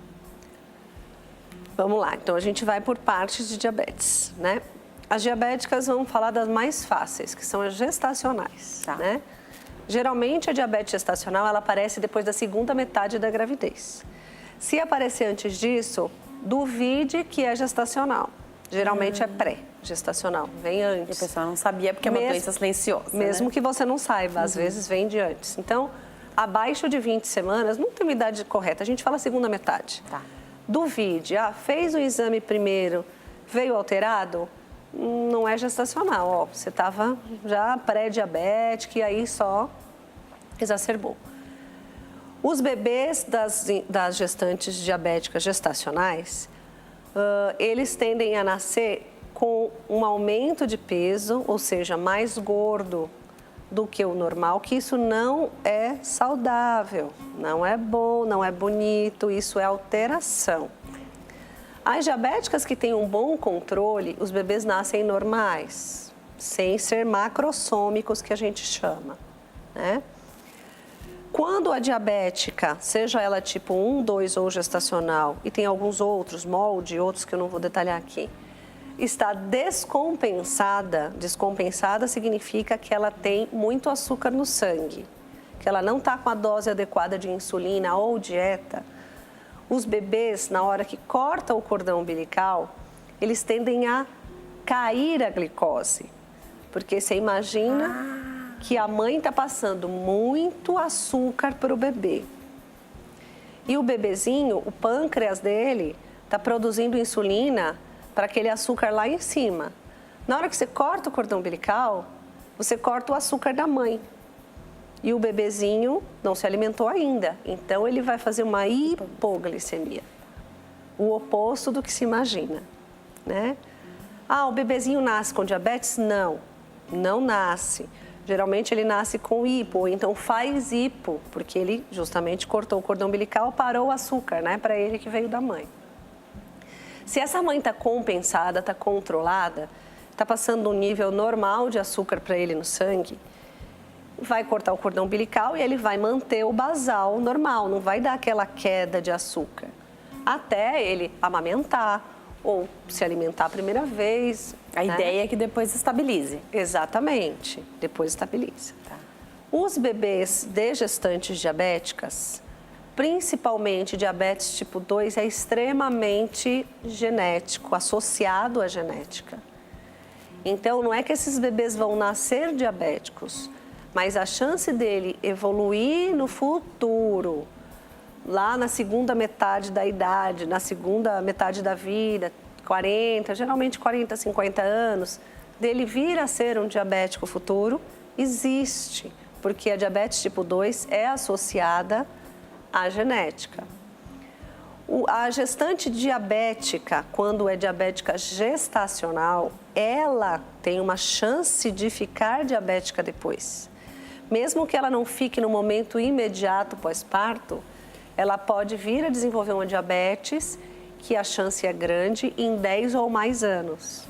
Vamos lá, então a gente vai por partes de diabetes, né? As diabéticas, vamos falar das mais fáceis, que são as gestacionais, tá, né? Geralmente a diabetes gestacional, ela aparece depois da segunda metade da gravidez. Se aparecer antes disso, duvide que é gestacional. Geralmente é pré-gestacional, vem antes. E a pessoa não sabia porque é uma doença silenciosa, mesmo né? que você não saiba, às vezes vem de antes. Então, abaixo de 20 semanas, não tem uma idade correta, a gente fala segunda metade. Tá. Duvide, fez o exame primeiro, veio alterado, não é gestacional, você estava já pré-diabético e aí só exacerbou. Os bebês das gestantes diabéticas gestacionais, eles tendem a nascer com um aumento de peso, ou seja, mais gordo do que o normal, que isso não é saudável, não é bom, não é bonito, isso é alteração. As diabéticas que têm um bom controle, os bebês nascem normais, sem ser macrossômicos, que a gente chama, né? Quando a diabética, seja ela tipo 1, 2 ou gestacional, e tem alguns outros, molde, outros que eu não vou detalhar aqui, está descompensada, descompensada significa que ela tem muito açúcar no sangue, que ela não está com a dose adequada de insulina ou dieta. Os bebês, na hora que corta o cordão umbilical, eles tendem a cair a glicose, porque você imagina que a mãe está passando muito açúcar para o bebê. E o bebezinho, o pâncreas dele, está produzindo insulina para aquele açúcar lá em cima. Na hora que você corta o cordão umbilical, você corta o açúcar da mãe. E o bebezinho não se alimentou ainda, então ele vai fazer uma hipoglicemia. O oposto do que se imagina, né? O bebezinho nasce com diabetes? Não, não nasce. Geralmente ele nasce com hipo, ou então faz hipo, porque ele justamente cortou o cordão umbilical, parou o açúcar, né? Para ele que veio da mãe. Se essa mãe está compensada, está controlada, está passando um nível normal de açúcar para ele no sangue, vai cortar o cordão umbilical e ele vai manter o basal normal, não vai dar aquela queda de açúcar, até ele amamentar ou se alimentar a primeira vez. A ideia é que depois estabilize. Exatamente, depois estabiliza. Tá. Os bebês de gestantes diabéticas, principalmente diabetes tipo 2, é extremamente genético, associado à genética. Então, não é que esses bebês vão nascer diabéticos, mas a chance dele evoluir no futuro, lá na segunda metade da idade, na segunda metade da vida, 40, geralmente 40, 50 anos, dele vir a ser um diabético futuro, existe, porque a diabetes tipo 2 é associada à genética. A gestante diabética, quando é diabética gestacional, ela tem uma chance de ficar diabética depois. Mesmo que ela não fique no momento imediato pós-parto, ela pode vir a desenvolver uma diabetes, que a chance é grande, em 10 ou mais anos.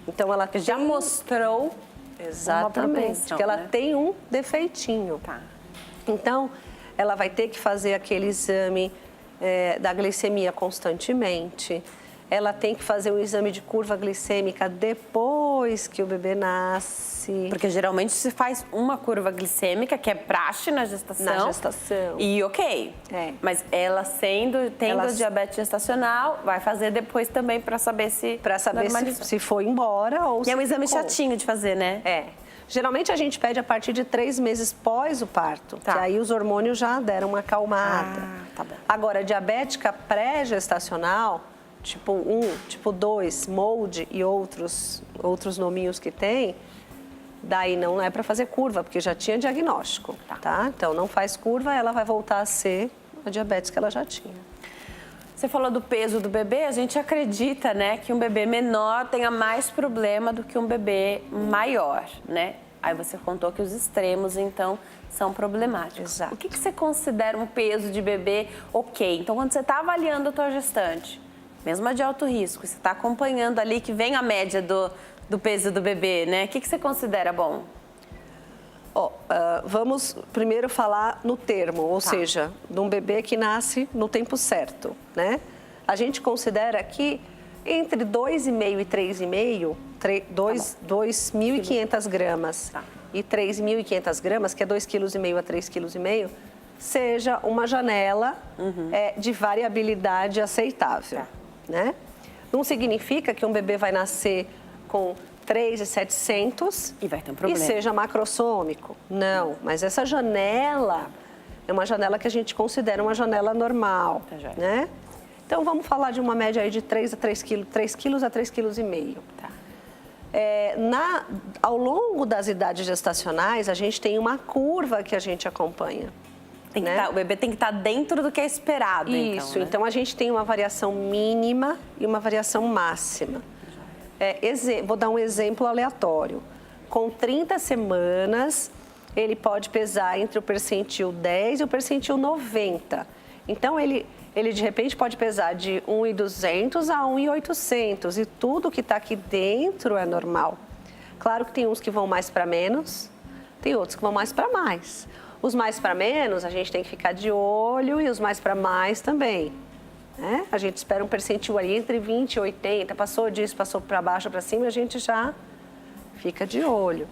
Então, ela já mostrou exatamente que ela tem um defeitinho. Tá. Então, ela vai ter que fazer aquele exame da glicemia constantemente. ela tem que fazer um exame de curva glicêmica depois que o bebê nasce. Porque geralmente se faz uma curva glicêmica, que é praxe na gestação. Na gestação. E ok. É. Mas ela tendo diabetes gestacional, vai fazer depois também para saber se normalizou. se foi embora ou se E é um exame ficou. chatinho de fazer, né? É. Geralmente a gente pede a partir de 3 meses pós o parto, Tá. que aí os hormônios já deram uma acalmada. Tá bom. Agora, diabética pré-gestacional, tipo 1, tipo 2, MOLD e outros nominhos que tem, daí não é para fazer curva, porque já tinha diagnóstico, tá? Então, não faz curva, ela vai voltar a ser a diabetes que ela já tinha. Você falou do peso do bebê, a gente acredita, né, que um bebê menor tenha mais problema do que um bebê maior, né? Aí você contou que os extremos, então, são problemáticos. Exato. O que você considera um peso de bebê ok? Então, quando você está avaliando a tua gestante, mesmo a de alto risco, você está acompanhando ali que vem a média do peso do bebê, né? O que você considera bom? Vamos primeiro falar no termo, ou seja, de um bebê que nasce no tempo certo, né? A gente considera que entre 2,5 e 3,5, 2.500 gramas e 3.500 gramas, que é 2,5 kg a 3,5 kg, seja uma janela de variabilidade aceitável, né? Não significa que um bebê vai nascer com 3.700 e vai ter um problema. E seja macrossômico. Não, mas essa janela é uma janela que a gente considera uma janela normal, né? Então, vamos falar de uma média aí de 3 a 3 quilos, 3 quilos a 3,5 kg. Tá. Ao longo das idades gestacionais, a gente tem uma curva que a gente acompanha. O bebê tem que estar dentro do que é esperado, Isso, né? então a gente tem uma variação mínima e uma variação máxima. Vou dar um exemplo aleatório. Com 30 semanas, ele pode pesar entre o percentil 10 e o percentil 90. Então, ele de repente pode pesar de 1.200 a 1.800 e tudo que está aqui dentro é normal. Claro que tem uns que vão mais para menos, tem outros que vão mais para mais. Os mais para menos, a gente tem que ficar de olho e os mais para mais também. A gente espera um percentil ali entre 20 e 80, passou disso, passou para baixo, para cima, a gente já fica de olho.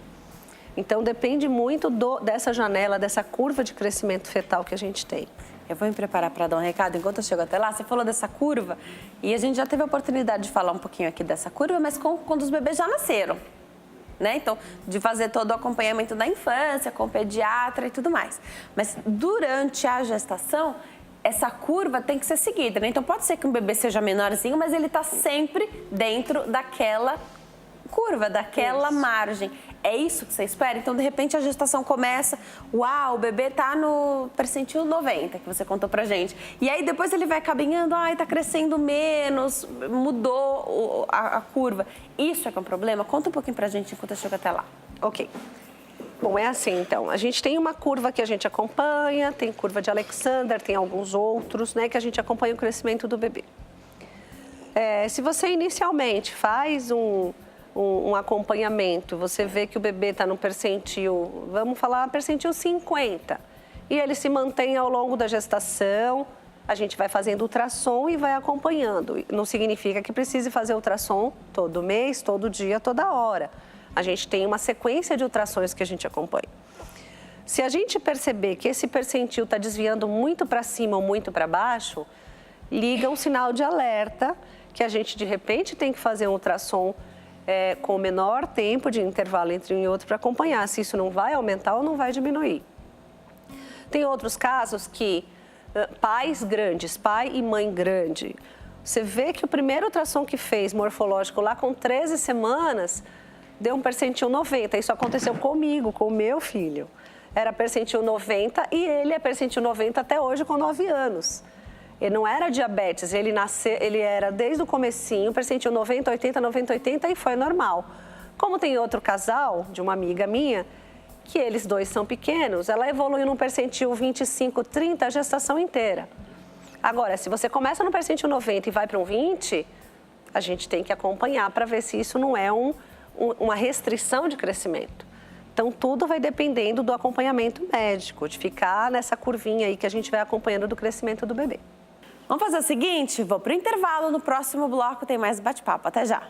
Então, depende muito dessa janela, dessa curva de crescimento fetal que a gente tem. Eu vou me preparar para dar um recado enquanto eu chego até lá. Você falou dessa curva e a gente já teve a oportunidade de falar um pouquinho aqui dessa curva, mas quando os bebês já nasceram, né? Então, de fazer todo o acompanhamento da infância, com o pediatra e tudo mais. Mas durante a gestação, essa curva tem que ser seguida, né? Então, pode ser que um bebê seja menorzinho, mas ele está sempre dentro daquela curva, daquela margem. É isso que você espera? Então, de repente, a gestação começa, uau, o bebê está no percentil 90, que você contou pra gente. E aí, depois ele vai caminhando, tá crescendo menos, mudou a curva. Isso é que é um problema? Conta um pouquinho pra gente enquanto eu chego até lá. Ok. Bom, é assim, então. A gente tem uma curva que a gente acompanha, tem curva de Alexander, tem alguns outros, né, que a gente acompanha o crescimento do bebê. Se você inicialmente faz um acompanhamento, você vê que o bebê está no percentil, vamos falar percentil 50, e ele se mantém ao longo da gestação, a gente vai fazendo ultrassom e vai acompanhando. Não significa que precise fazer ultrassom todo mês, todo dia, toda hora. A gente tem uma sequência de ultrassons que a gente acompanha. Se a gente perceber que esse percentil está desviando muito para cima ou muito para baixo, liga um sinal de alerta que a gente, de repente, tem que fazer um ultrassom com o menor tempo de intervalo entre um e outro para acompanhar se isso não vai aumentar ou não vai diminuir. Tem outros casos que pais grandes, pai e mãe grande, você vê que o primeiro ultrassom que fez morfológico lá com 13 semanas deu um percentil 90. Isso aconteceu comigo, com o meu filho. Era percentil 90 e ele é percentil 90 até hoje com 9 anos. Ele não era diabetes, ele era desde o comecinho, percentil 90, 80, 90, 80 e foi normal. Como tem outro casal, de uma amiga minha, que eles dois são pequenos, ela evoluiu num percentil 25, 30 a gestação inteira. Agora, se você começa no percentil 90 e vai para um 20, a gente tem que acompanhar para ver se isso não é uma restrição de crescimento. Então, tudo vai dependendo do acompanhamento médico, de ficar nessa curvinha aí que a gente vai acompanhando do crescimento do bebê. Vamos fazer o seguinte, vou pro intervalo, no próximo bloco tem mais bate-papo. Até já!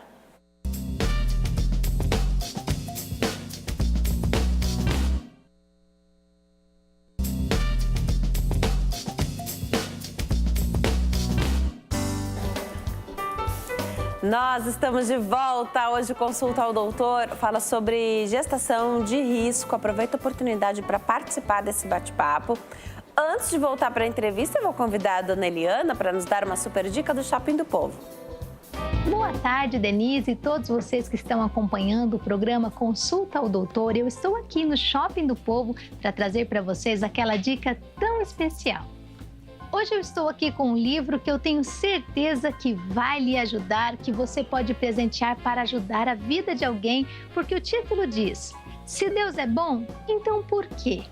Nós estamos de volta. Hoje o Consulta ao Doutor fala sobre gestação de risco. Aproveita a oportunidade para participar desse bate-papo. Antes de voltar para a entrevista, eu vou convidar a dona Eliana para nos dar uma super dica do Shopping do Povo. Boa tarde, Denise e todos vocês que estão acompanhando o programa Consulta ao Doutor. Eu estou aqui no Shopping do Povo para trazer para vocês aquela dica tão especial. Hoje eu estou aqui com um livro que eu tenho certeza que vai lhe ajudar, que você pode presentear para ajudar a vida de alguém, porque o título diz: Se Deus é bom, então por quê?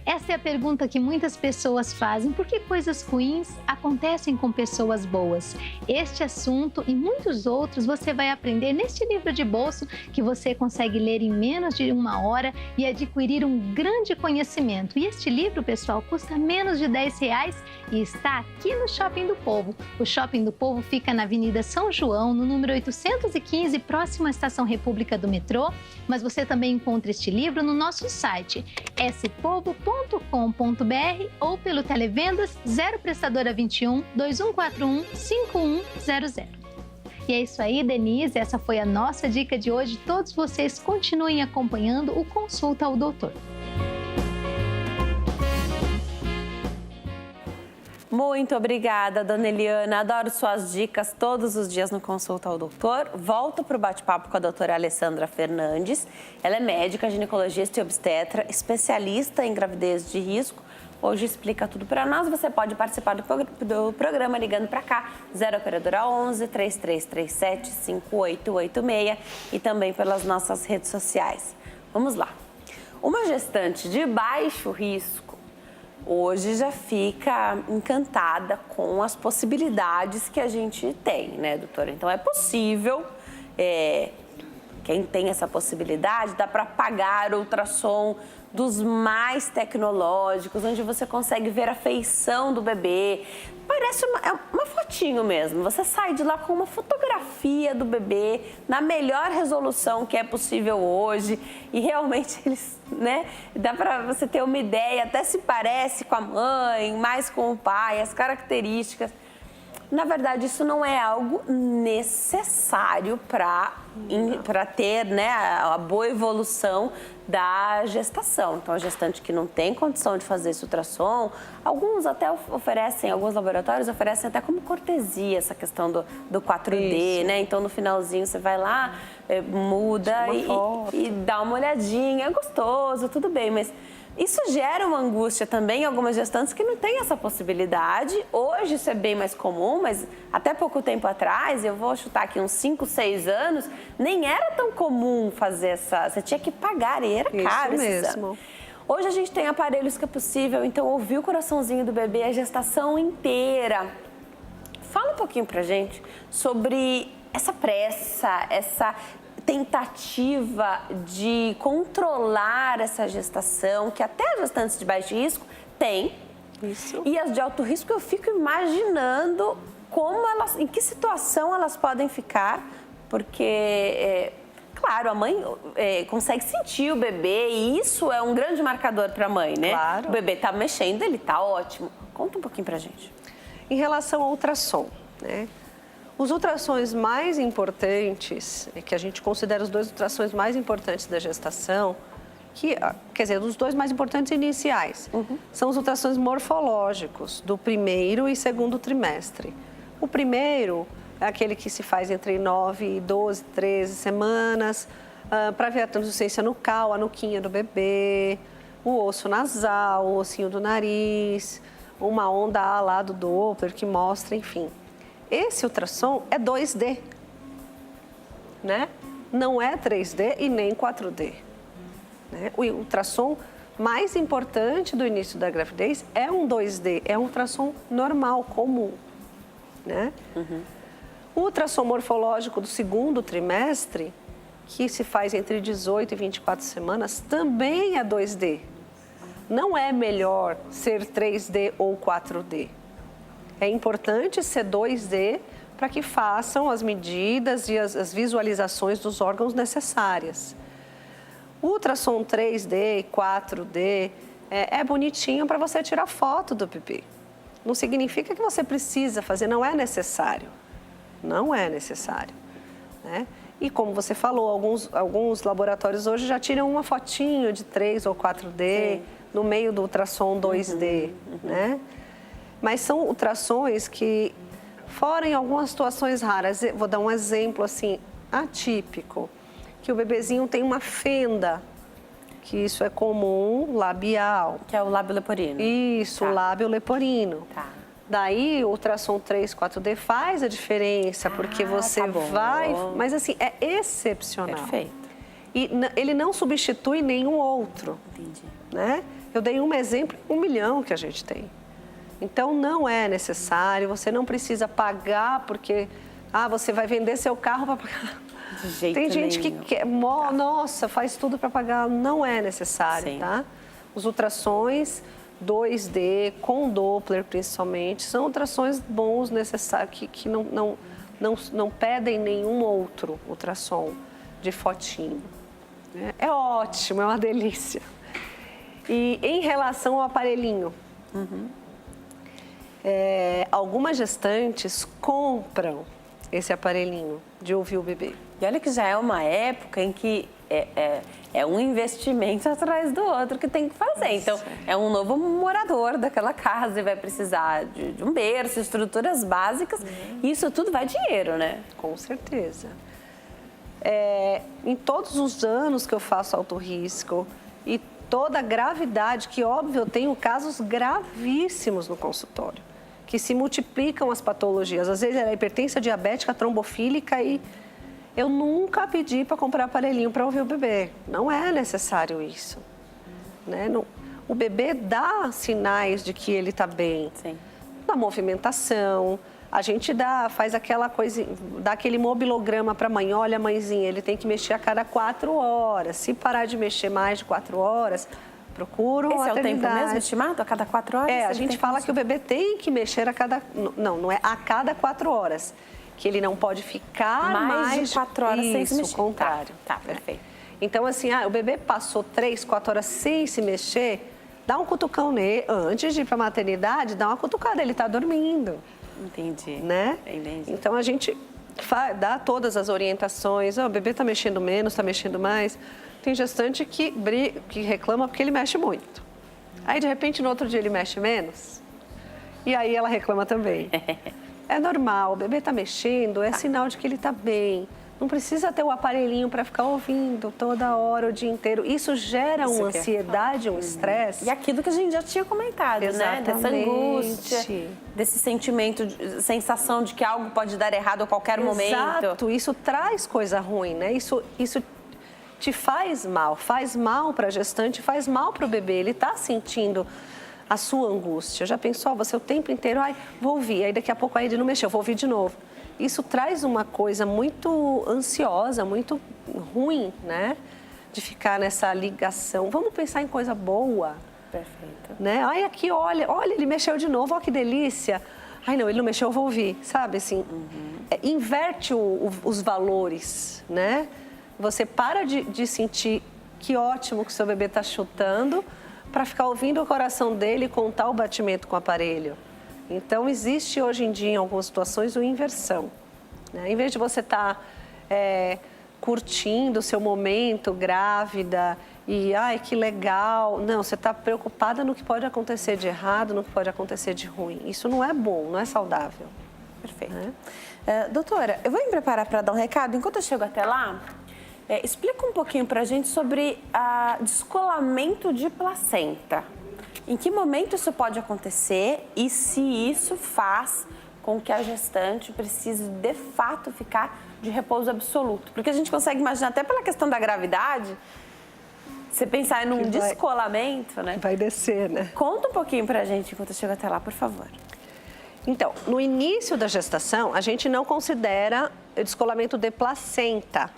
Essa é a pergunta que muitas pessoas fazem. Por que coisas ruins acontecem com pessoas boas? Este assunto e muitos outros você vai aprender neste livro de bolso que você consegue ler em menos de 1 hora e adquirir um grande conhecimento. E este livro, pessoal, custa menos de R$10 e está aqui no Shopping do Povo. O Shopping do Povo fica na Avenida São João, no número 815, próximo à Estação República do Metrô. Mas você também encontra este livro no nosso site, spovo.com.br ou pelo Televendas 0 Prestadora 21 2141 5100. E é isso aí, Denise, essa foi a nossa dica de hoje. Todos vocês continuem acompanhando o Consulta ao Doutor. Muito obrigada, dona Eliana. Adoro suas dicas todos os dias no Consulta ao Doutor. Volto para o bate-papo com a doutora Alessandra Fernandes. Ela é médica, ginecologista e obstetra, especialista em gravidez de risco. Hoje explica tudo para nós. Você pode participar do programa ligando para cá, 0 Operadora 11 3337 5886 e também pelas nossas redes sociais. Vamos lá. Uma gestante de baixo risco hoje já fica encantada com as possibilidades que a gente tem, né, doutora? Então, é possível, quem tem essa possibilidade, dá para pagar ultrassom dos mais tecnológicos, onde você consegue ver a feição do bebê. Parece uma fotinho mesmo. Você sai de lá com uma fotografia do bebê na melhor resolução que é possível hoje. E realmente eles, né, dá para você ter uma ideia, até se parece com a mãe, mais com o pai, as características. Na verdade, isso não é algo necessário para ter, né, a boa evolução da gestação. Então, a gestante que não tem condição de fazer esse ultrassom, alguns até oferecem, alguns laboratórios oferecem até como cortesia essa questão do 4D, né? Então, no finalzinho, você vai lá, muda e dá uma olhadinha. É gostoso, tudo bem, mas isso gera uma angústia também em algumas gestantes que não têm essa possibilidade. Hoje isso é bem mais comum, mas até pouco tempo atrás, eu vou chutar aqui uns 5, 6 anos, nem era tão comum fazer essa... Você tinha que pagar e era caro esse exame. Hoje a gente tem aparelhos que é possível, então, ouvir o coraçãozinho do bebê a gestação inteira. Fala um pouquinho pra gente sobre essa pressa, essa tentativa de controlar essa gestação, que até as gestantes de baixo risco têm. Isso. E as de alto risco, eu fico imaginando em que situação elas podem ficar, porque, claro, a mãe consegue sentir o bebê e isso é um grande marcador para a mãe, né? Claro. O bebê tá mexendo, ele tá ótimo. Conta um pouquinho pra gente. Em relação ao ultrassom, né? Os ultrassons mais importantes, que a gente considera os 2 ultrassons mais importantes da gestação, quer dizer, os 2 mais importantes iniciais, são os ultrassons morfológicos do primeiro e segundo trimestre. O primeiro é aquele que se faz entre 9 e 12, 13 semanas, para ver a translucência nucal, a nuquinha do bebê, o osso nasal, o ossinho do nariz, uma onda A lá do Doppler que mostra, enfim. Esse ultrassom é 2D, né? Não é 3D e nem 4D. Né? O ultrassom mais importante do início da gravidez é um 2D, é um ultrassom normal, comum. Né? O ultrassom morfológico do segundo trimestre, que se faz entre 18 e 24 semanas, também é 2D. Não é melhor ser 3D ou 4D. É importante ser 2D para que façam as medidas e as visualizações dos órgãos necessárias. O ultrassom 3D e 4D é bonitinho para você tirar foto do pipi. Não significa que você precisa fazer, não é necessário. Não é necessário, né? E como você falou, alguns laboratórios hoje já tiram uma fotinho de 3 ou 4D no meio do ultrassom 2D, né? Mas são ultrassons que, fora em algumas situações raras, vou dar um exemplo assim, atípico, que o bebezinho tem uma fenda, que isso é comum, labial. Que é o lábio leporino. Isso, o lábio leporino. Tá. Daí, o ultrassom 3, 4D faz a diferença, porque você vai... Mas, assim, é excepcional. Perfeito. E ele não substitui nenhum outro. Entendi. Né? Eu dei um exemplo, 1 milhão que a gente tem. Então, não é necessário, você não precisa pagar, porque você vai vender seu carro para pagar. De jeito Tem gente nenhum. que quer, nossa, faz tudo para pagar. Não é necessário, Sim. tá? Os ultrassons 2D, com Doppler principalmente, são ultrassons bons, necessários, que não pedem nenhum outro ultrassom de fotinho. É ótimo, é uma delícia. E em relação ao aparelhinho, algumas gestantes compram esse aparelhinho de ouvir o bebê. E olha que já é uma época em que é um investimento atrás do outro que tem que fazer. Então, é um novo morador daquela casa e vai precisar de um berço, estruturas básicas. E isso tudo vai dinheiro, né? Com certeza. Em todos os anos que eu faço alto risco e toda a gravidade, que óbvio, eu tenho casos gravíssimos no consultório, que se multiplicam as patologias. Às vezes é a hipertensão diabética, trombofílica e eu nunca pedi para comprar aparelhinho para ouvir o bebê. Não é necessário isso. Né? O bebê dá sinais de que ele está bem. Sim. Na movimentação, a gente faz aquela coisa, dá aquele mobilograma para a mãe. Olha, mãezinha, ele tem que mexer a cada 4 horas. Se parar de mexer mais de 4 horas, procura uma Esse é o tempo maternidade. mesmo estimado? A cada 4 horas? A gente fala que o bebê tem que mexer a cada... Não é a cada 4 horas. Que ele não pode ficar mais de 4 horas sem se mexer. Isso, o contrário. Tá, perfeito. Então, assim, o bebê passou 3, 4 horas sem se mexer, dá um cutucão nele. Antes de ir para a maternidade, dá uma cutucada, ele está dormindo. Entendi. Né? Entendi. Então, a gente dá todas as orientações. O bebê está mexendo menos, está mexendo mais. Tem gestante que reclama porque ele mexe muito. Aí, de repente, no outro dia ele mexe menos. E aí ela reclama também. É normal, o bebê está mexendo, é sinal de que ele está bem. Não precisa ter o aparelhinho para ficar ouvindo toda hora, o dia inteiro. Isso gera uma ansiedade, um estresse. E aquilo que a gente já tinha comentado, né? Dessa angústia, desse sentimento, sensação de que algo pode dar errado a qualquer momento. Exato, isso traz coisa ruim, né? Isso te faz mal para a gestante, faz mal para o bebê. Ele está sentindo a sua angústia. Já pensou, você o tempo inteiro, vou ouvir, aí daqui a pouco ele não mexeu, vou ouvir de novo. Isso traz uma coisa muito ansiosa, muito ruim, né? De ficar nessa ligação. Vamos pensar em coisa boa. Perfeito. Né? Aqui, olha, ele mexeu de novo, olha que delícia. Não, ele não mexeu, eu vou ouvir, sabe? Assim, inverte os valores, né? Você para de sentir que ótimo que o seu bebê está chutando, para ficar ouvindo o coração dele e contar o batimento com o aparelho. Então, existe hoje em dia, em algumas situações, uma inversão. Né? Em vez de você estar curtindo o seu momento grávida e, que legal. Não, você está preocupada no que pode acontecer de errado, no que pode acontecer de ruim. Isso não é bom, não é saudável. Perfeito. Doutora, eu vou me preparar para dar um recado. Enquanto eu chego até lá, explica um pouquinho para a gente sobre descolamento de placenta. Em que momento isso pode acontecer e se isso faz com que a gestante precise, de fato, ficar de repouso absoluto? Porque a gente consegue imaginar, até pela questão da gravidade, você pensar num descolamento, né? Vai descer, né? Conta um pouquinho para a gente enquanto eu chego até lá, por favor. Então, no início da gestação, a gente não considera descolamento de placenta.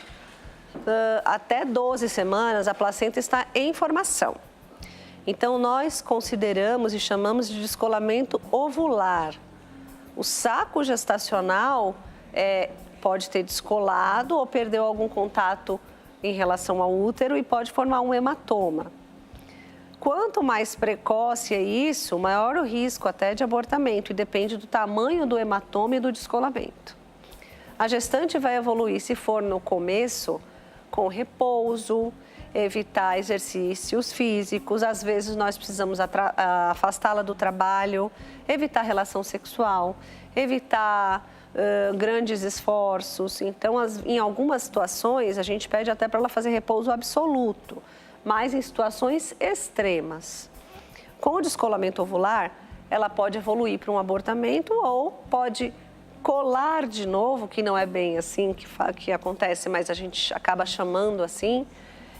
Até 12 semanas, a placenta está em formação. Então, nós consideramos e chamamos de descolamento ovular. O saco gestacional pode ter descolado ou perdeu algum contato em relação ao útero e pode formar um hematoma. Quanto mais precoce é isso, maior o risco até de abortamento, e depende do tamanho do hematoma e do descolamento. A gestante vai evoluir, se for no começo, com repouso, evitar exercícios físicos, às vezes nós precisamos afastá-la do trabalho, evitar relação sexual, evitar grandes esforços. Então, em algumas situações, a gente pede até para ela fazer repouso absoluto, mas em situações extremas. Com o descolamento ovular, ela pode evoluir para um abortamento ou pode colar de novo, que não é bem assim que acontece, mas a gente acaba chamando assim,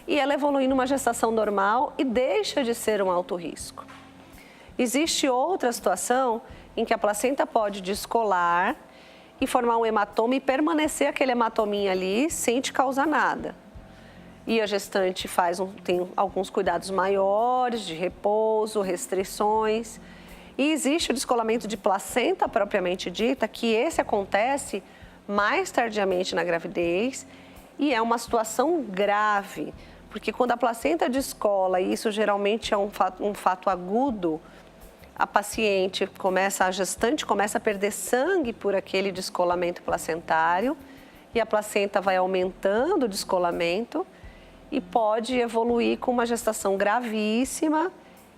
e ela evolui numa gestação normal e deixa de ser um alto risco. Existe outra situação em que a placenta pode descolar e formar um hematoma e permanecer aquele hematominha ali sem te causar nada. E a gestante tem alguns cuidados maiores de repouso, restrições. E existe o descolamento de placenta propriamente dita, que esse acontece mais tardiamente na gravidez e é uma situação grave, porque quando a placenta descola, e isso geralmente é um fato agudo, a gestante começa a perder sangue por aquele descolamento placentário e a placenta vai aumentando o descolamento e pode evoluir com uma gestação gravíssima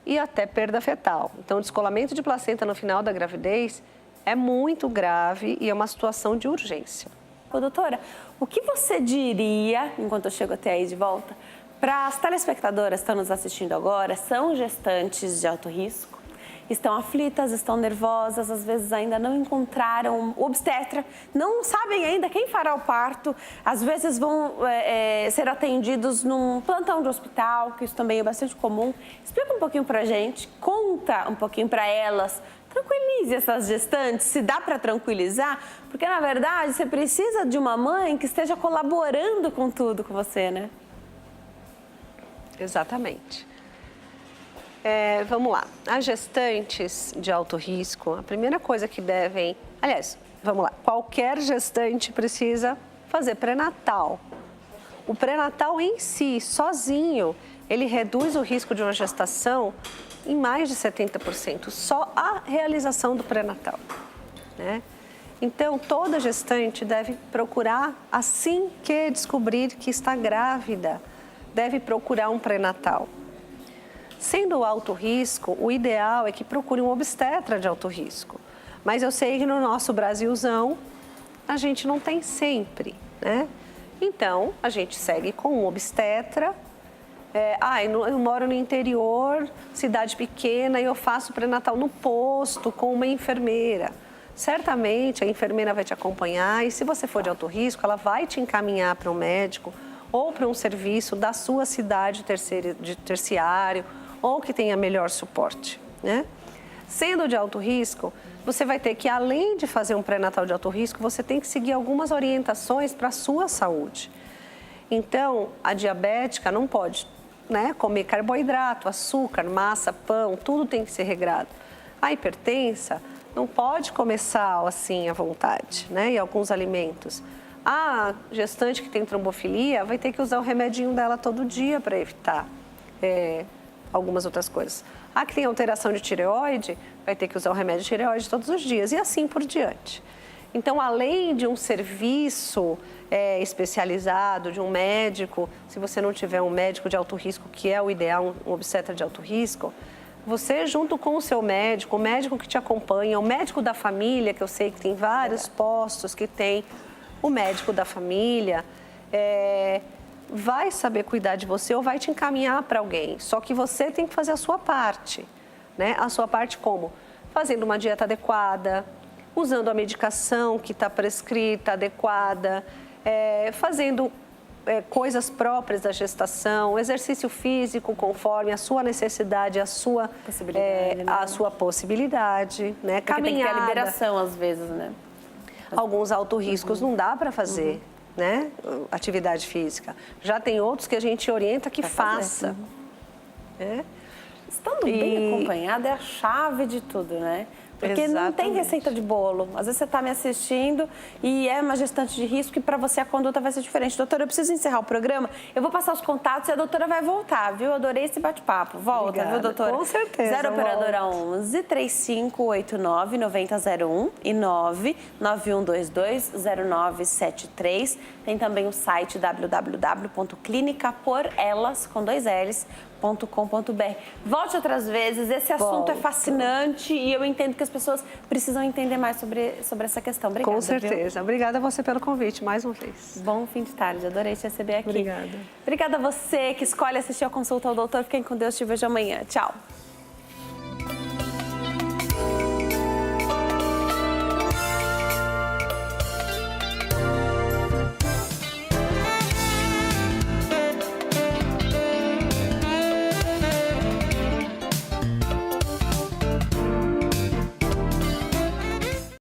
e até perda fetal. Então, o descolamento de placenta no final da gravidez é muito grave e é uma situação de urgência. Ô, doutora, o que você diria, enquanto eu chego até aí de volta, para as telespectadoras que estão nos assistindo agora, são gestantes de alto risco, estão aflitas, estão nervosas, às vezes ainda não encontraram o obstetra, não sabem ainda quem fará o parto, às vezes vão ser atendidos num plantão de hospital, que isso também é bastante comum. Explica um pouquinho para a gente, conta um pouquinho para elas, tranquilize essas gestantes, se dá para tranquilizar, porque na verdade você precisa de uma mãe que esteja colaborando com tudo com você, né? Exatamente. Vamos lá. As gestantes de alto risco, a primeira coisa que devem... Aliás, vamos lá. Qualquer gestante precisa fazer pré-natal. O pré-natal em si, sozinho, ele reduz o risco de uma gestação em mais de 70%. Só a realização do pré-natal, né? Então, toda gestante deve procurar, assim que descobrir que está grávida, deve procurar um pré-natal. Sendo alto risco, o ideal é que procure um obstetra de alto risco. Mas eu sei que no nosso Brasilzão, a gente não tem sempre, né? Então, a gente segue com um obstetra. Eu moro no interior, cidade pequena, e eu faço pré-natal no posto com uma enfermeira. Certamente, a enfermeira vai te acompanhar e se você for de alto risco, ela vai te encaminhar para um médico ou para um serviço da sua cidade de terciário, ou que tenha melhor suporte, né? Sendo de alto risco, você vai ter que, além de fazer um pré-natal de alto risco, você tem que seguir algumas orientações para a sua saúde. Então, a diabética não pode, né, comer carboidrato, açúcar, massa, pão, tudo tem que ser regrado. A hipertensa não pode comer sal assim à vontade, né, e alguns alimentos. A gestante que tem trombofilia vai ter que usar o remedinho dela todo dia para evitar algumas outras coisas. A que tem alteração de tireoide vai ter que usar o remédio de tireoide todos os dias e assim por diante. Então, além de um serviço especializado, de um médico, se você não tiver um médico de alto risco, que é o ideal, um obstetra de alto risco, você junto com o seu médico, o médico que te acompanha, o médico da família, que eu sei que tem vários postos que tem o médico da família, vai saber cuidar de você ou vai te encaminhar para alguém. Só que você tem que fazer a sua parte, né? A sua parte como? Fazendo uma dieta adequada, usando a medicação que está prescrita, adequada, fazendo coisas próprias da gestação, exercício físico conforme a sua necessidade, a sua possibilidade, né? Porque tem que ter a liberação às vezes, né? Alguns altos riscos não dá para fazer. Né? Atividade física. Já tem outros que a gente orienta que faça. Estando bem acompanhada é a chave de tudo, né? Porque não tem Exatamente. receita de bolo. Às vezes você está me assistindo e é uma gestante de risco e para você a conduta vai ser diferente. Doutora, eu preciso encerrar o programa. Eu vou passar os contatos e a doutora vai voltar, viu? Adorei esse bate-papo. Volta, Obrigada. viu, doutora? Com certeza. 0 operadora 11 3589 9001 e 991220973. Tem também o site www.clinicaporelas.com.br. Volte outras vezes, esse assunto é fascinante e eu entendo que as pessoas precisam entender mais sobre essa questão. Obrigada. Com certeza. Viu? Obrigada a você pelo convite, mais uma vez. Bom fim de tarde, adorei te receber aqui. Obrigada. Obrigada a você que escolhe assistir a Consulta ao Doutor. Fiquem com Deus, te vejo amanhã. Tchau.